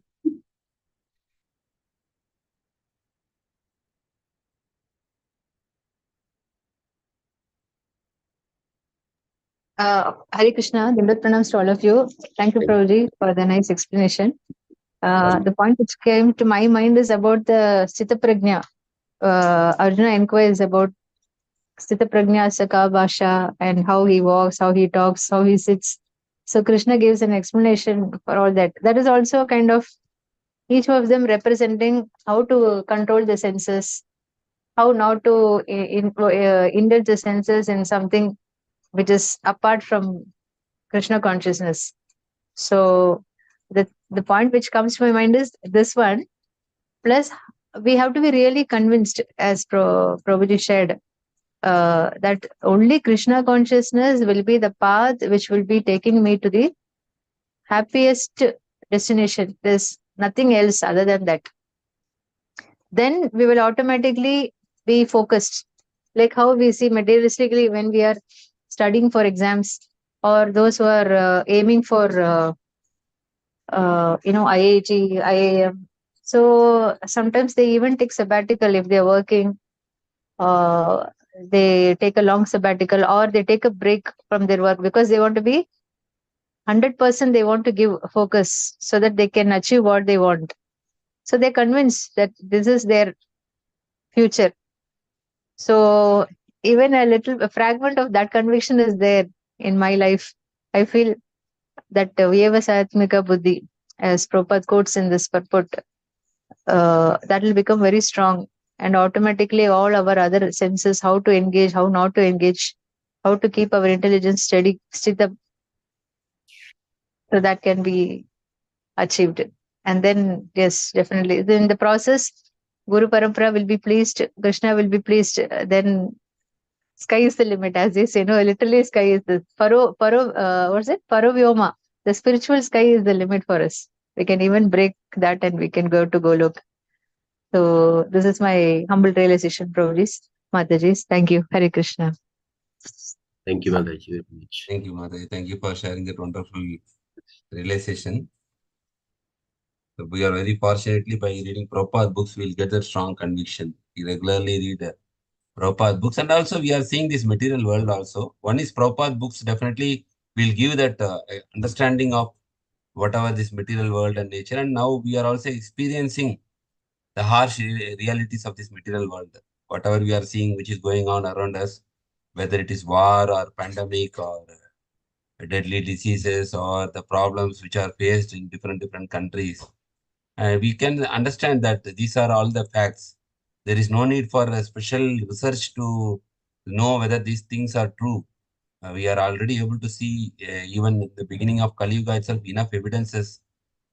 Hare Krishna, Dimbat pranams to all of you. Thank you, Prabhuji, for the nice explanation. The point which came to my mind is about the Sthita Prajna. Arjuna inquires about Sthita Prajna, Saka Bhasha, and how he walks, how he talks, how he sits. So Krishna gives an explanation for all that. That is also kind of each of them representing how to control the senses, how not to indulge the senses in something which is apart from Krishna consciousness. So the point which comes to my mind is this one. Plus, we have to be really convinced, as Prabhuji shared, that only Krishna consciousness will be the path which will be taking me to the happiest destination. There's nothing else other than that. Then we will automatically be focused. Like how we see materialistically when we are studying for exams, or those who are aiming for IIT, IIM. So sometimes they even take sabbatical if they're working. They take a long sabbatical, or they take a break from their work because they want to be 100%. They want to give focus so that they can achieve what they want. So they're convinced that this is their future. So even a fragment of that conviction is there in my life. I feel that Vyeva Satmika Buddhi, as Prabhupada quotes in this purport, that will become very strong, and automatically all our other senses, how to engage, how not to engage, how to keep our intelligence steady, so that can be achieved. And then, yes, definitely. Then in the process, Guru Parampara will be pleased, Krishna will be pleased. Then sky is the limit, as they say. No, literally, sky is the what's it? Paravyoma. The spiritual sky is the limit for us. We can even break that, and we can go to Golok. So this is my humble realization, Prabhuji, Mataji. Thank you. Hare Krishna. Thank you, Mataji, very much. Thank you, Mataji. Thank you for sharing that wonderful realization. So we are very fortunately, by reading Prabhupada books, we'll get a strong conviction. We regularly read Prabhupada books, and also we are seeing this material world also. One is Prabhupada books definitely will give that understanding of whatever this material world and nature, and now we are also experiencing the harsh realities of this material world. Whatever we are seeing, which is going on around us, whether it is war or pandemic or deadly diseases or the problems which are faced in different countries, we can understand that these are all the facts. There is no need for a special research to know whether these things are true. We are already able to see, even in the beginning of Kali Yuga itself, enough evidences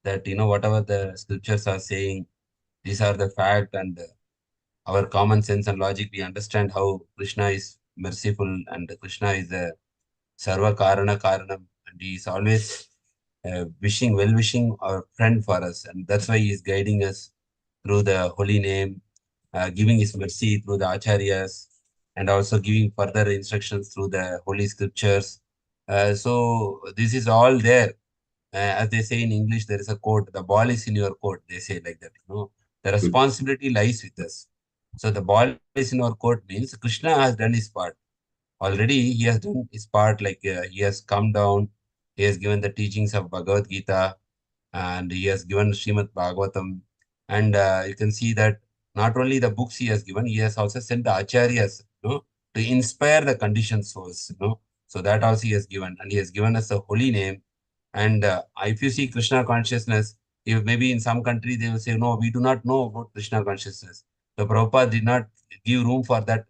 that, whatever the scriptures are saying, these are the fact, and our common sense and logic, we understand how Krishna is merciful and Krishna is the Sarva Karana Karanam, and he is always well-wishing our friend for us, and that's why he is guiding us through the holy name, giving his mercy through the acharyas, and also giving further instructions through the holy scriptures. So this is all there. As they say in English, there is a quote: "The ball is in your court." They say like that. The responsibility lies with us. So the ball is in our court means Krishna has done his part. Already he has done his part, like he has come down, he has given the teachings of Bhagavad Gita, and he has given Srimad Bhagavatam. And you can see that not only the books he has given, he has also sent the acharyas, to inspire the conditioned souls, So that also he has given, and he has given us a holy name. And if you see Krishna consciousness, if maybe in some country they will say, no, we do not know about Krishna consciousness. The Prabhupada did not give room for that,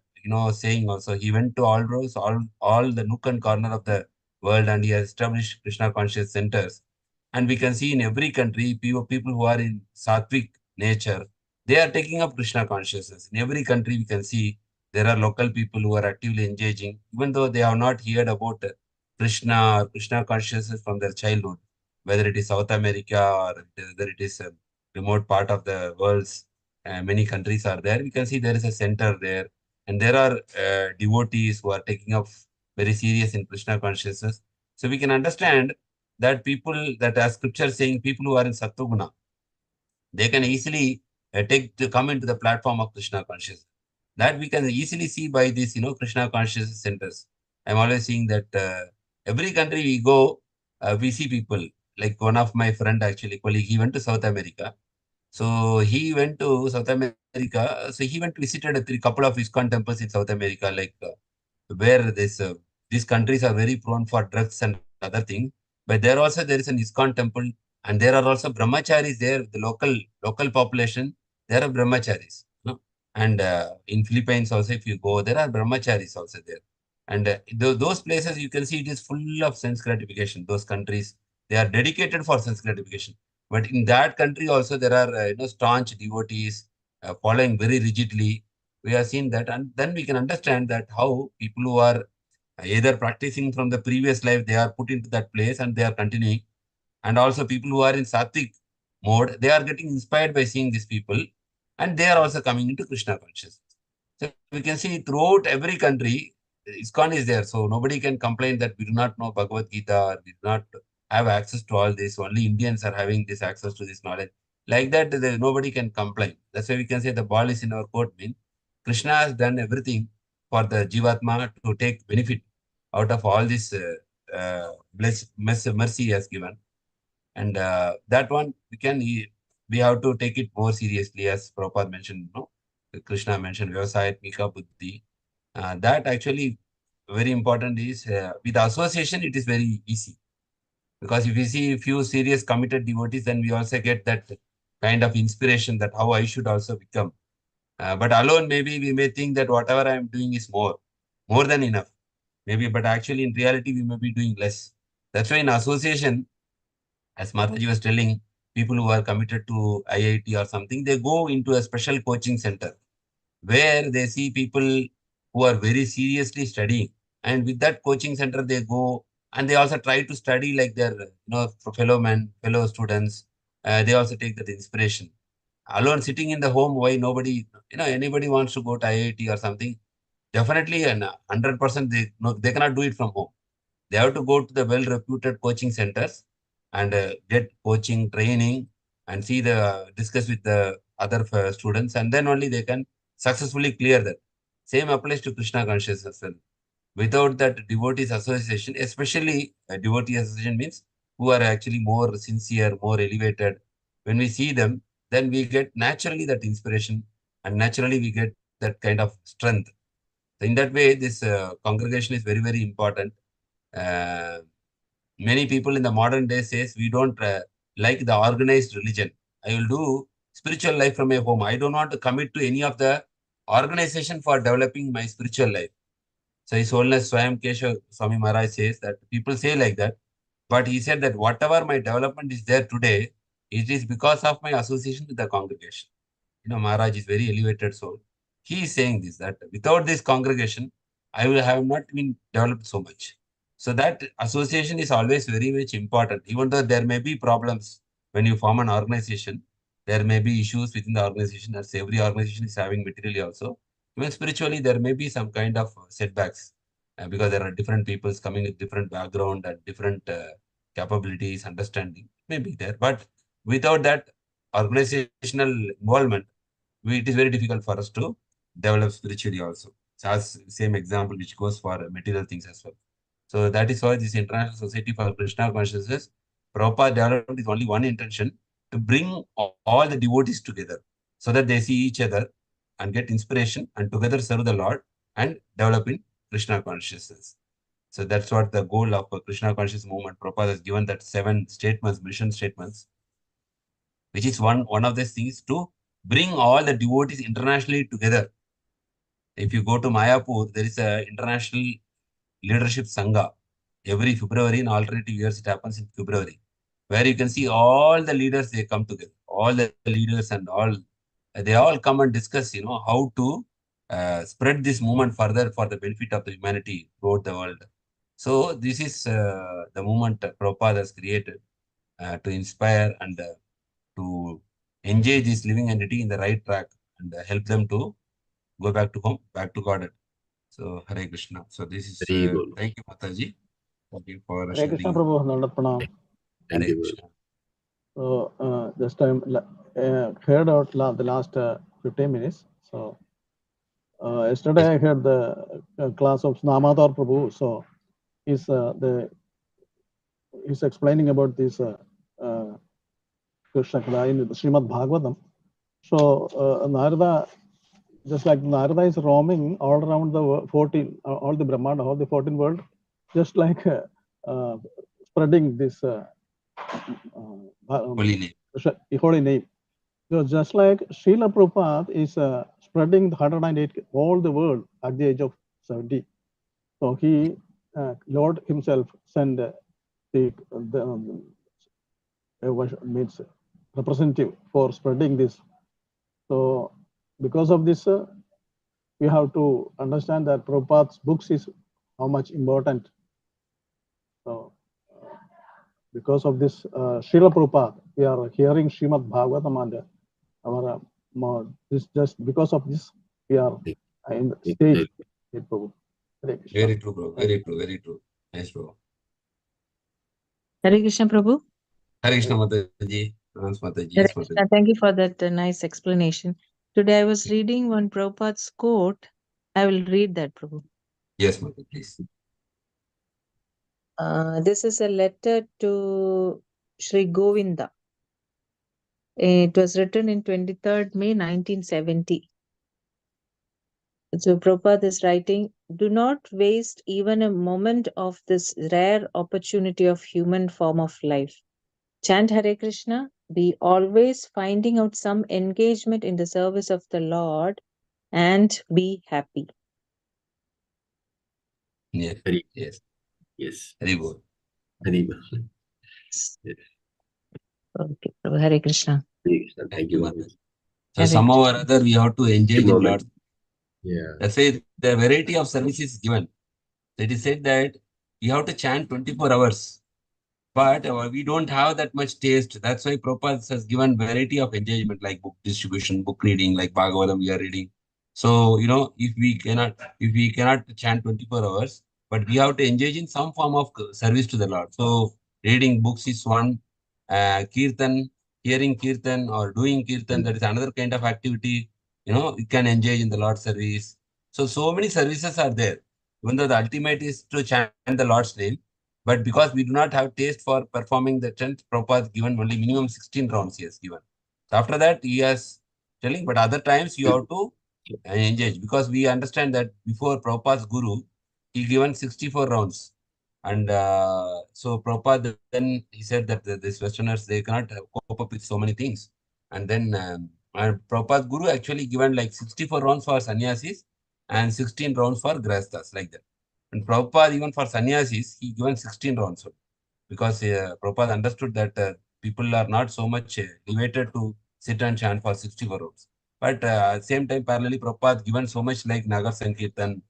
saying also. He went to all rows, all the nook and corner of the world, and he has established Krishna conscious centers. And we can see in every country, people who are in sattvic nature, they are taking up Krishna consciousness. In every country, we can see there are local people who are actively engaging, even though they have not heard about Krishna or Krishna consciousness from their childhood, whether it is South America or whether it is a remote part of the world's many countries are there. We can see there is a center there, and there are devotees who are taking up very serious in Krishna consciousness. So we can understand that people, that as scripture saying, people who are in Sattva, they can easily come into the platform of Krishna consciousness. That we can easily see by these, Krishna consciousness centers. I'm always seeing that every country we go, we see people. Like one of my friend, actually, colleague, he went to South America. So he went to South America. So he went visited a couple of ISKCON temples in South America, like where these countries are very prone for drugs and other things. But there is an ISKCON temple, and there are also brahmacharis there. The local population, there are brahmacharis. And in Philippines also, if you go, there are brahmacharis also there. And those places you can see it is full of sense gratification. Those countries, they are dedicated for sense gratification. But in that country also there are staunch devotees following very rigidly. We have seen that, and then we can understand that how people who are either practicing from the previous life, they are put into that place and they are continuing. And also people who are in sattvic mode, they are getting inspired by seeing these people, and they are also coming into Krishna consciousness. So we can see throughout every country, ISKCON is there. So nobody can complain that we do not know Bhagavad Gita, or we do not have access to all this. Only Indians are having this access to this knowledge. Like that, nobody can complain. That's why we can say the ball is in our court. Means Krishna has done everything for the Jivatma to take benefit out of all this mercy he has given. And that one, we have to take it more seriously, as Prabhupada mentioned, Krishna mentioned, Vyavasayatmika Buddhi. That actually very important is with association, it is very easy. Because if we see a few serious committed devotees, then we also get that kind of inspiration that how I should also become. But alone, maybe we may think that whatever I am doing is more than enough. Maybe, but actually in reality, we may be doing less. That's why in association, as Mataji was telling, people who are committed to IIT or something, they go into a special coaching center where they see people who are very seriously studying. And with that coaching center, they go and they also try to study like their fellow men, fellow students. They also take that inspiration. Alone sitting in the home, why nobody, anybody wants to go to IIT or something? Definitely, and 100% they cannot do it from home. They have to go to the well-reputed coaching centers and get coaching training and discuss with the other students, and then only they can successfully clear that. Same applies to Krishna consciousness as well. Without that devotees association, especially devotee association means who are actually more sincere, more elevated. When we see them, then we get naturally that inspiration and naturally we get that kind of strength. So in that way, this congregation is very, very important. Uh, Many people in the modern day says we don't like the organized religion. I will do spiritual life from my home. I don't want to commit to any of the organization for developing my spiritual life. So His Holiness Swayam Keshav Swami Maharaj says that people say like that, but he said that whatever my development is there today, it is because of my association with the congregation. Maharaj is very elevated soul. He is saying this, that without this congregation, I will have not been developed so much. So that association is always very much important. Even though there may be problems when you form an organization, there may be issues within the organization, as every organization is having materially also. Even spiritually, there may be some kind of setbacks because there are different peoples coming with different background and different capabilities, understanding may be there. But without that organizational involvement, it is very difficult for us to develop spiritually also. So as same example which goes for material things as well. So that is why this International Society for Krishna Consciousness, Prabhupada developed with only one intention, to bring all the devotees together so that they see each other and get inspiration and together serve the Lord and develop in Krishna consciousness. So that's what the goal of Krishna conscious movement. Prabhupada has given that 7 statements, mission statements, which is one of the things to bring all the devotees internationally together. If you go to Mayapur, there is a international leadership sangha. Every February, in alternative years, it happens in February, where you can see all the leaders, they come together. All the leaders and they all come and discuss, how to spread this movement further for the benefit of the humanity throughout the world. So this is the movement Prabhupada has created to inspire and to engage this living entity in the right track and help them to go back to home, back to God. So Hare Krishna. So this is Very good. thank you, Mataji. Thank you for Hare sharing. Krishna Prabhu, Nandat Pranam. Thank Hare you. Krishna. So just I heard out the last 15 minutes. So yesterday I heard the class of Namadar Prabhu. So he's explaining about this Krishna Kada in the Srimad Bhagavatam. So Nārada, just like Nārada is roaming all around the 14, all the Brahmanda, all the 14 world, just like spreading this Holy name. holy name. So just like Srila Prabhupada is spreading the 108 all the world at the age of 70. So he, Lord himself, sent means representative for spreading this. So because of this, we have to understand that Prabhupada's books is how much important. So because of this, Srila Prabhupada, we are hearing Srimad Bhagavatam and our this just because of this we are in the stage. Very true, bro. Very true. Very true. Nice, bro. Hare Krishna, Prabhu. Hare Krishna, Mataji. Namaste, Mataji. Hare Yes, Mataji. Krishna. Thank you for that nice explanation. Today I was reading one Prabhupada's quote. I will read that, Prabhu. Yes, Mataji, please. This is a letter to Sri Govinda. It was written in 23rd May 1970. So Prabhupada is writing, do not waste even a moment of this rare opportunity of human form of life. Chant Hare Krishna, be always finding out some engagement in the service of the Lord and be happy. Yes. Hari. Yes. Yes. Very good. Hari. Yes. Okay, Prabhu, Hare Krishna. Hare Krishna. Thank you. Mother. So Hare somehow or Krishna. other we have to engage in Moment. Lord's. Yeah. That's why the variety of service is given. It is said that you have to chant 24 hours. But we don't have that much taste. That's why Prabhupada has given variety of engagement like book distribution, book reading, like Bhagavatam we are reading. So, if we cannot chant 24 hours, but we have to engage in some form of service to the Lord. So, reading books is one, kirtan, hearing kirtan or doing kirtan, that is another kind of activity. You can engage in the Lord's service. So many services are there. Even though the ultimate is to chant the Lord's name, but because we do not have taste for performing the chant, Prabhupada has given only minimum 16 rounds he has given. So after that, he has telling, but other times you have to engage, because we understand that before Prabhupada's guru, he given 64 rounds. And so Prabhupada then he said that these Westerners, they cannot cope up with so many things. And then Prabhupada's guru actually given like 64 rounds for sannyasis and 16 rounds for grahasthas, like that. And Prabhupada, even for sannyasis, he given 16 rounds because Prabhupada understood that people are not so much elevated to sit and chant for 64 rounds. But at the same time, parallelly, Prabhupada given so much like Nagar Sankirtan,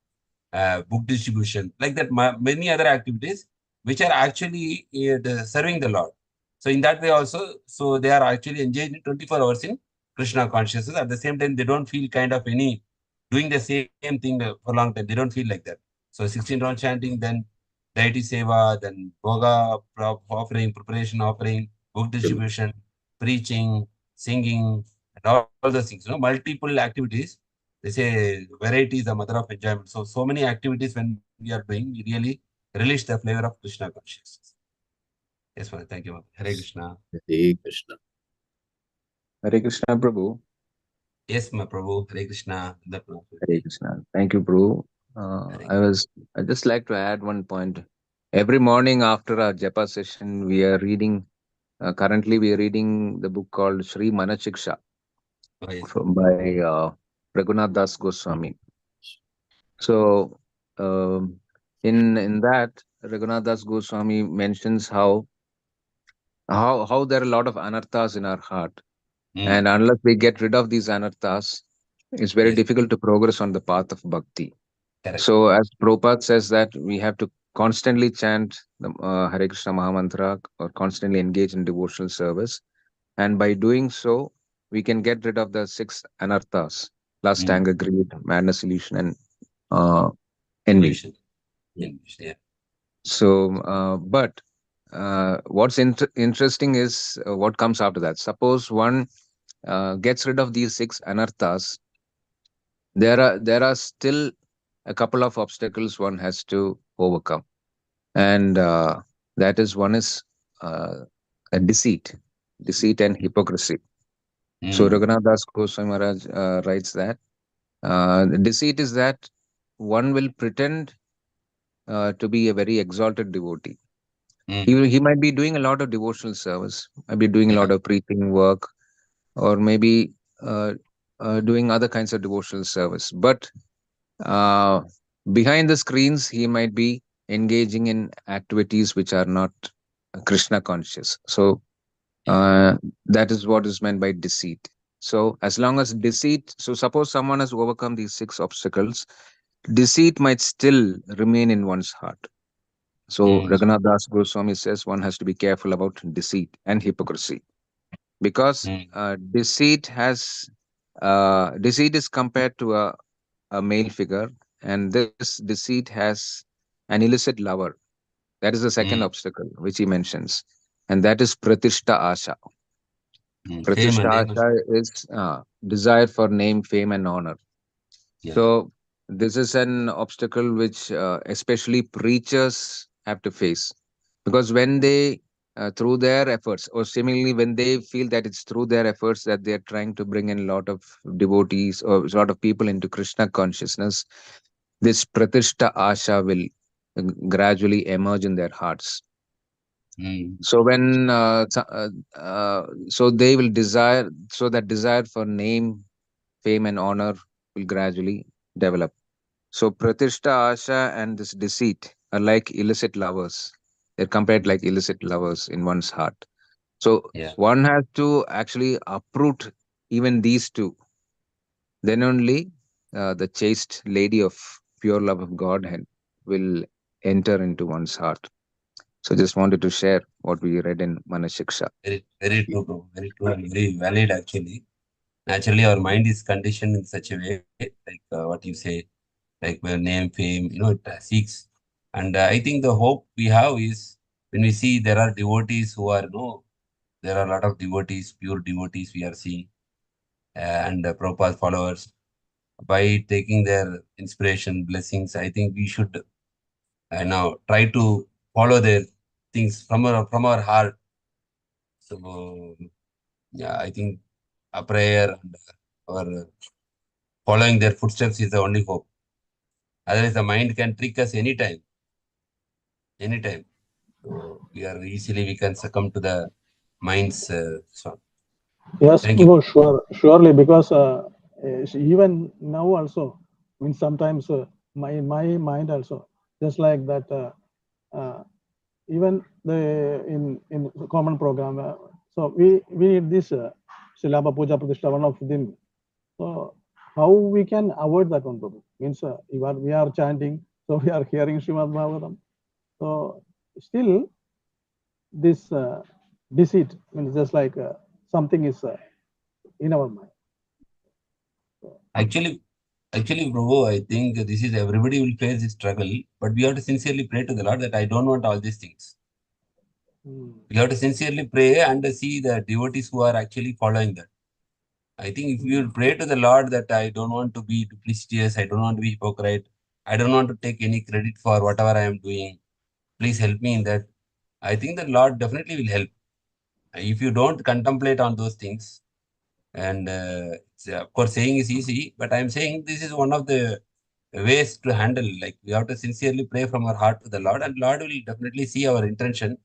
book distribution, like that, many other activities which are actually serving the Lord. So in that way also, so they are actually engaged in 24 hours in Krishna consciousness. At the same time, they don't feel kind of any doing the same thing for a long time. They don't feel like that. So 16 round chanting, then deity seva, then bhoga offering, preparation offering, book distribution, preaching, singing, and all those things. Multiple activities. They say variety is the mother of enjoyment. So many activities when we are doing, we really relish the flavor of Krishna consciousness. Yes, Mother. Thank you, Mother. Hare Krishna. Hare Krishna. Hare Krishna, Prabhu. Yes, my Prabhu. Hare Krishna. Hare Krishna. Thank you, Prabhu. I'd just like to add one point. Every morning after our japa session, we are reading. Currently, we are reading the book called Sri Manachiksha by Raghunath Das Goswami. So, in that, Raghunath Das Goswami mentions how there are a lot of anarthas in our heart, and unless we get rid of these anarthas, it's very difficult to progress on the path of bhakti. Correct. So, as Prabhupada says that we have to constantly chant the Hare Krishna Mahamantra or constantly engage in devotional service, and by doing so, we can get rid of the 6 anarthas: lust, anger, greed, madness, illusion, and envy. Yeah. So, but what's interesting is what comes after that. Suppose one gets rid of these 6 anarthas, there are still a couple of obstacles one has to overcome, and that is, one is a deceit and hypocrisy. So Raghunath Das Goswami Maharaj writes that deceit is that one will pretend to be a very exalted devotee. He might be doing a lot of devotional service, might be doing a lot of preaching work, or maybe doing other kinds of devotional service. But behind the screens, he might be engaging in activities which are not Krishna conscious. So that is what is meant by deceit. So as long as deceit, so suppose someone has overcome these 6 obstacles, deceit might still remain in one's heart. So Raghunath Das Goswami says one has to be careful about deceit and hypocrisy, because deceit is compared to a male figure, and this deceit has an illicit lover. That is the second obstacle which he mentions, and that is pratishta asha. Pratishta asha is desire for name, fame, and honor. So this is an obstacle which especially preachers have to face, because when they through their efforts, or seemingly when they feel that it's through their efforts that they're trying to bring in a lot of devotees or a lot of people into Krishna consciousness, this pratishta asha will gradually emerge in their hearts. So when so they will desire, so that desire for name, fame, and honor will gradually develop. So pratishta asha and this deceit are like illicit lovers. They're compared like illicit lovers in one's heart. So one has to actually uproot even these two. Then only the chaste lady of pure love of Godhead will enter into one's heart. So just wanted to share what we read in Manashiksha. Very, very true, bro. Very true and very valid, actually. Naturally, our mind is conditioned in such a way, like what you say, like where name, fame, it seeks. And I think the hope we have is when we see there are devotees who are, there are a lot of devotees, pure devotees we are seeing, and Prabhupada's followers. By taking their inspiration, blessings, I think we should now try to follow their things from our heart. So, yeah, I think a prayer and our following their footsteps is the only hope. Otherwise, the mind can trick us anytime. Anytime. So we can succumb to the mind's song. Yes, Thank you. no, surely, because even now also, I mean, sometimes my mind also, just like that, even in common program, so we need this Silaba Puja Pratishtha, one of them. So how we can avoid that one, Prabhu? Means we are chanting, so we are hearing Srimad Bhagavatam. So still this deceit means just like something is in our mind. Actually, Prabhu, I think this is everybody will face this struggle, but we have to sincerely pray to the Lord that I don't want all these things. We have to sincerely pray and see the devotees who are actually following that. I think if you pray to the Lord that I don't want to be duplicitous, I don't want to be hypocrite, I don't want to take any credit for whatever I am doing, please help me in that. I think the Lord definitely will help. If you don't contemplate on those things, and of course, saying is easy, but I'm saying this is one of the ways to handle. Like we have to sincerely pray from our heart to the Lord, and Lord will definitely see our intention,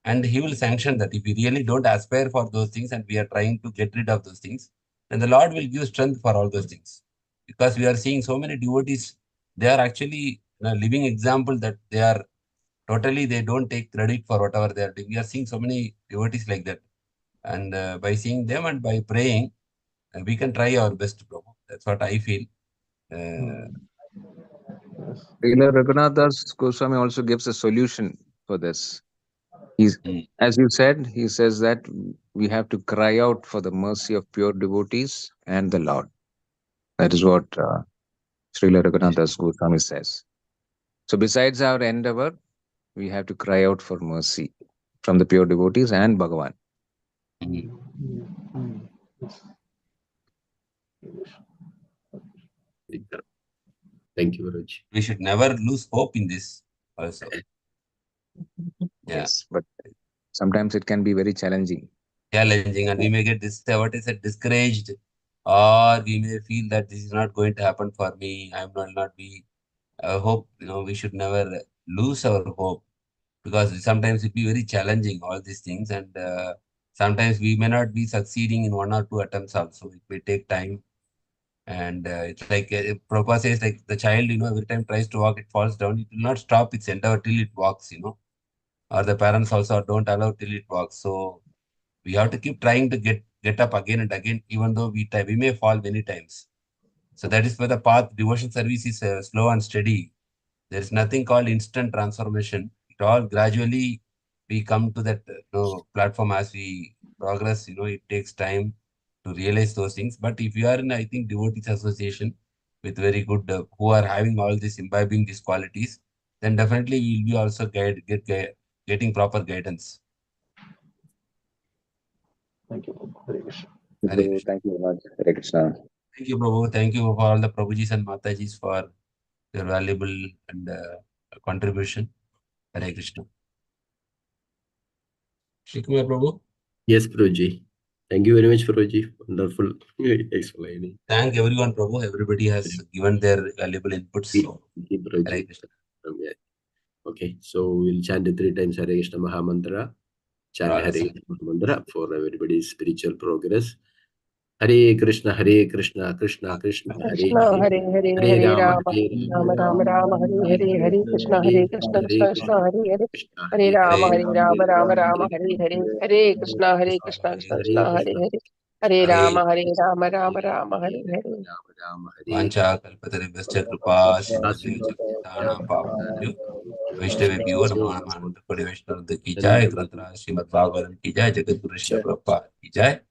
and He will sanction that. If we really don't aspire for those things, and we are trying to get rid of those things, then the Lord will give strength for all those things. Because we are seeing so many devotees, they are actually a living example that they are totally, they don't take credit for whatever they are doing. We are seeing so many devotees like that. And by seeing them and by praying, we can try our best, Prabhu. That's what I feel. Srila Raghunath Das Goswami also gives a solution for this. As you said, he says that we have to cry out for the mercy of pure devotees and the Lord. That is what Srila Raghunath Das Goswami says. So besides our endeavor, we have to cry out for mercy from the pure devotees and Bhagavan. Thank you, Raj. We should never lose hope in this also. Yes, but sometimes it can be very challenging. Challenging, and we may get discouraged, or we may feel that this is not going to happen for me. I will not be. Hope, we should never lose our hope, because sometimes it be very challenging, all these things, and sometimes we may not be succeeding in one or two attempts also. It may take time, and it's like Prabhupada says, like the child, every time tries to walk, it falls down. It will not stop its endeavor till it walks, or the parents also don't allow till it walks. So we have to keep trying to get up again and again, even though we may fall many times. So that is why the path devotion service is slow and steady. There is nothing called instant transformation. It all gradually we come to that platform as we progress. It takes time to realize those things. But if you are in, I think, devotees association with very good who are having all this, imbibing these qualities, then definitely you will be also getting proper guidance. Thank you. Hare Krishna. Thank you very much. Hare Krishna. Thank you, Prabhu. Thank you for all the Prabhujis and Matajis for your valuable and contribution. Hare Krishna. Shikumar Prabhu. Yes, Prabhuji. Thank you very much, Prabhuji. Wonderful explaining. Thank everyone, Prabhu. Everybody has given their valuable inputs. So, Thank you, Hare Prabhuji. Krishna. Okay, so we'll chant 3 times Hare Krishna Maha Mantra. Chant Hare Radha. Krishna Mantra for everybody's spiritual progress. Hare Krishna, Krishna Krishna, Hare Krishna Hare. Hare Hare Hare Hare Rama, Rama Hare Rama Rama, Rama Rama Hare Hare Hare Krishna Hare Krishna Krishna Krishna Hare Hare Krishna Hare Hare Rama Hare. Hare Rama Rama Rama Hare Hare Hare Krishna Hare Krishna Krishna Krishna Hare Hare Hare Rama Hare Rama Rama Rama Hare Hare. Rama Hare. Vancha kalpataribhascha kripa sindhubhyo chakritana pavanebhyo वैष्णवेभ्यो नमो नमः। अनंत कोटि वैष्णव वृंद की जय। ग्रंथराज श्रीमद् भागवतम की जय। जगत गुरु श्रील प्रभुपाद की जय।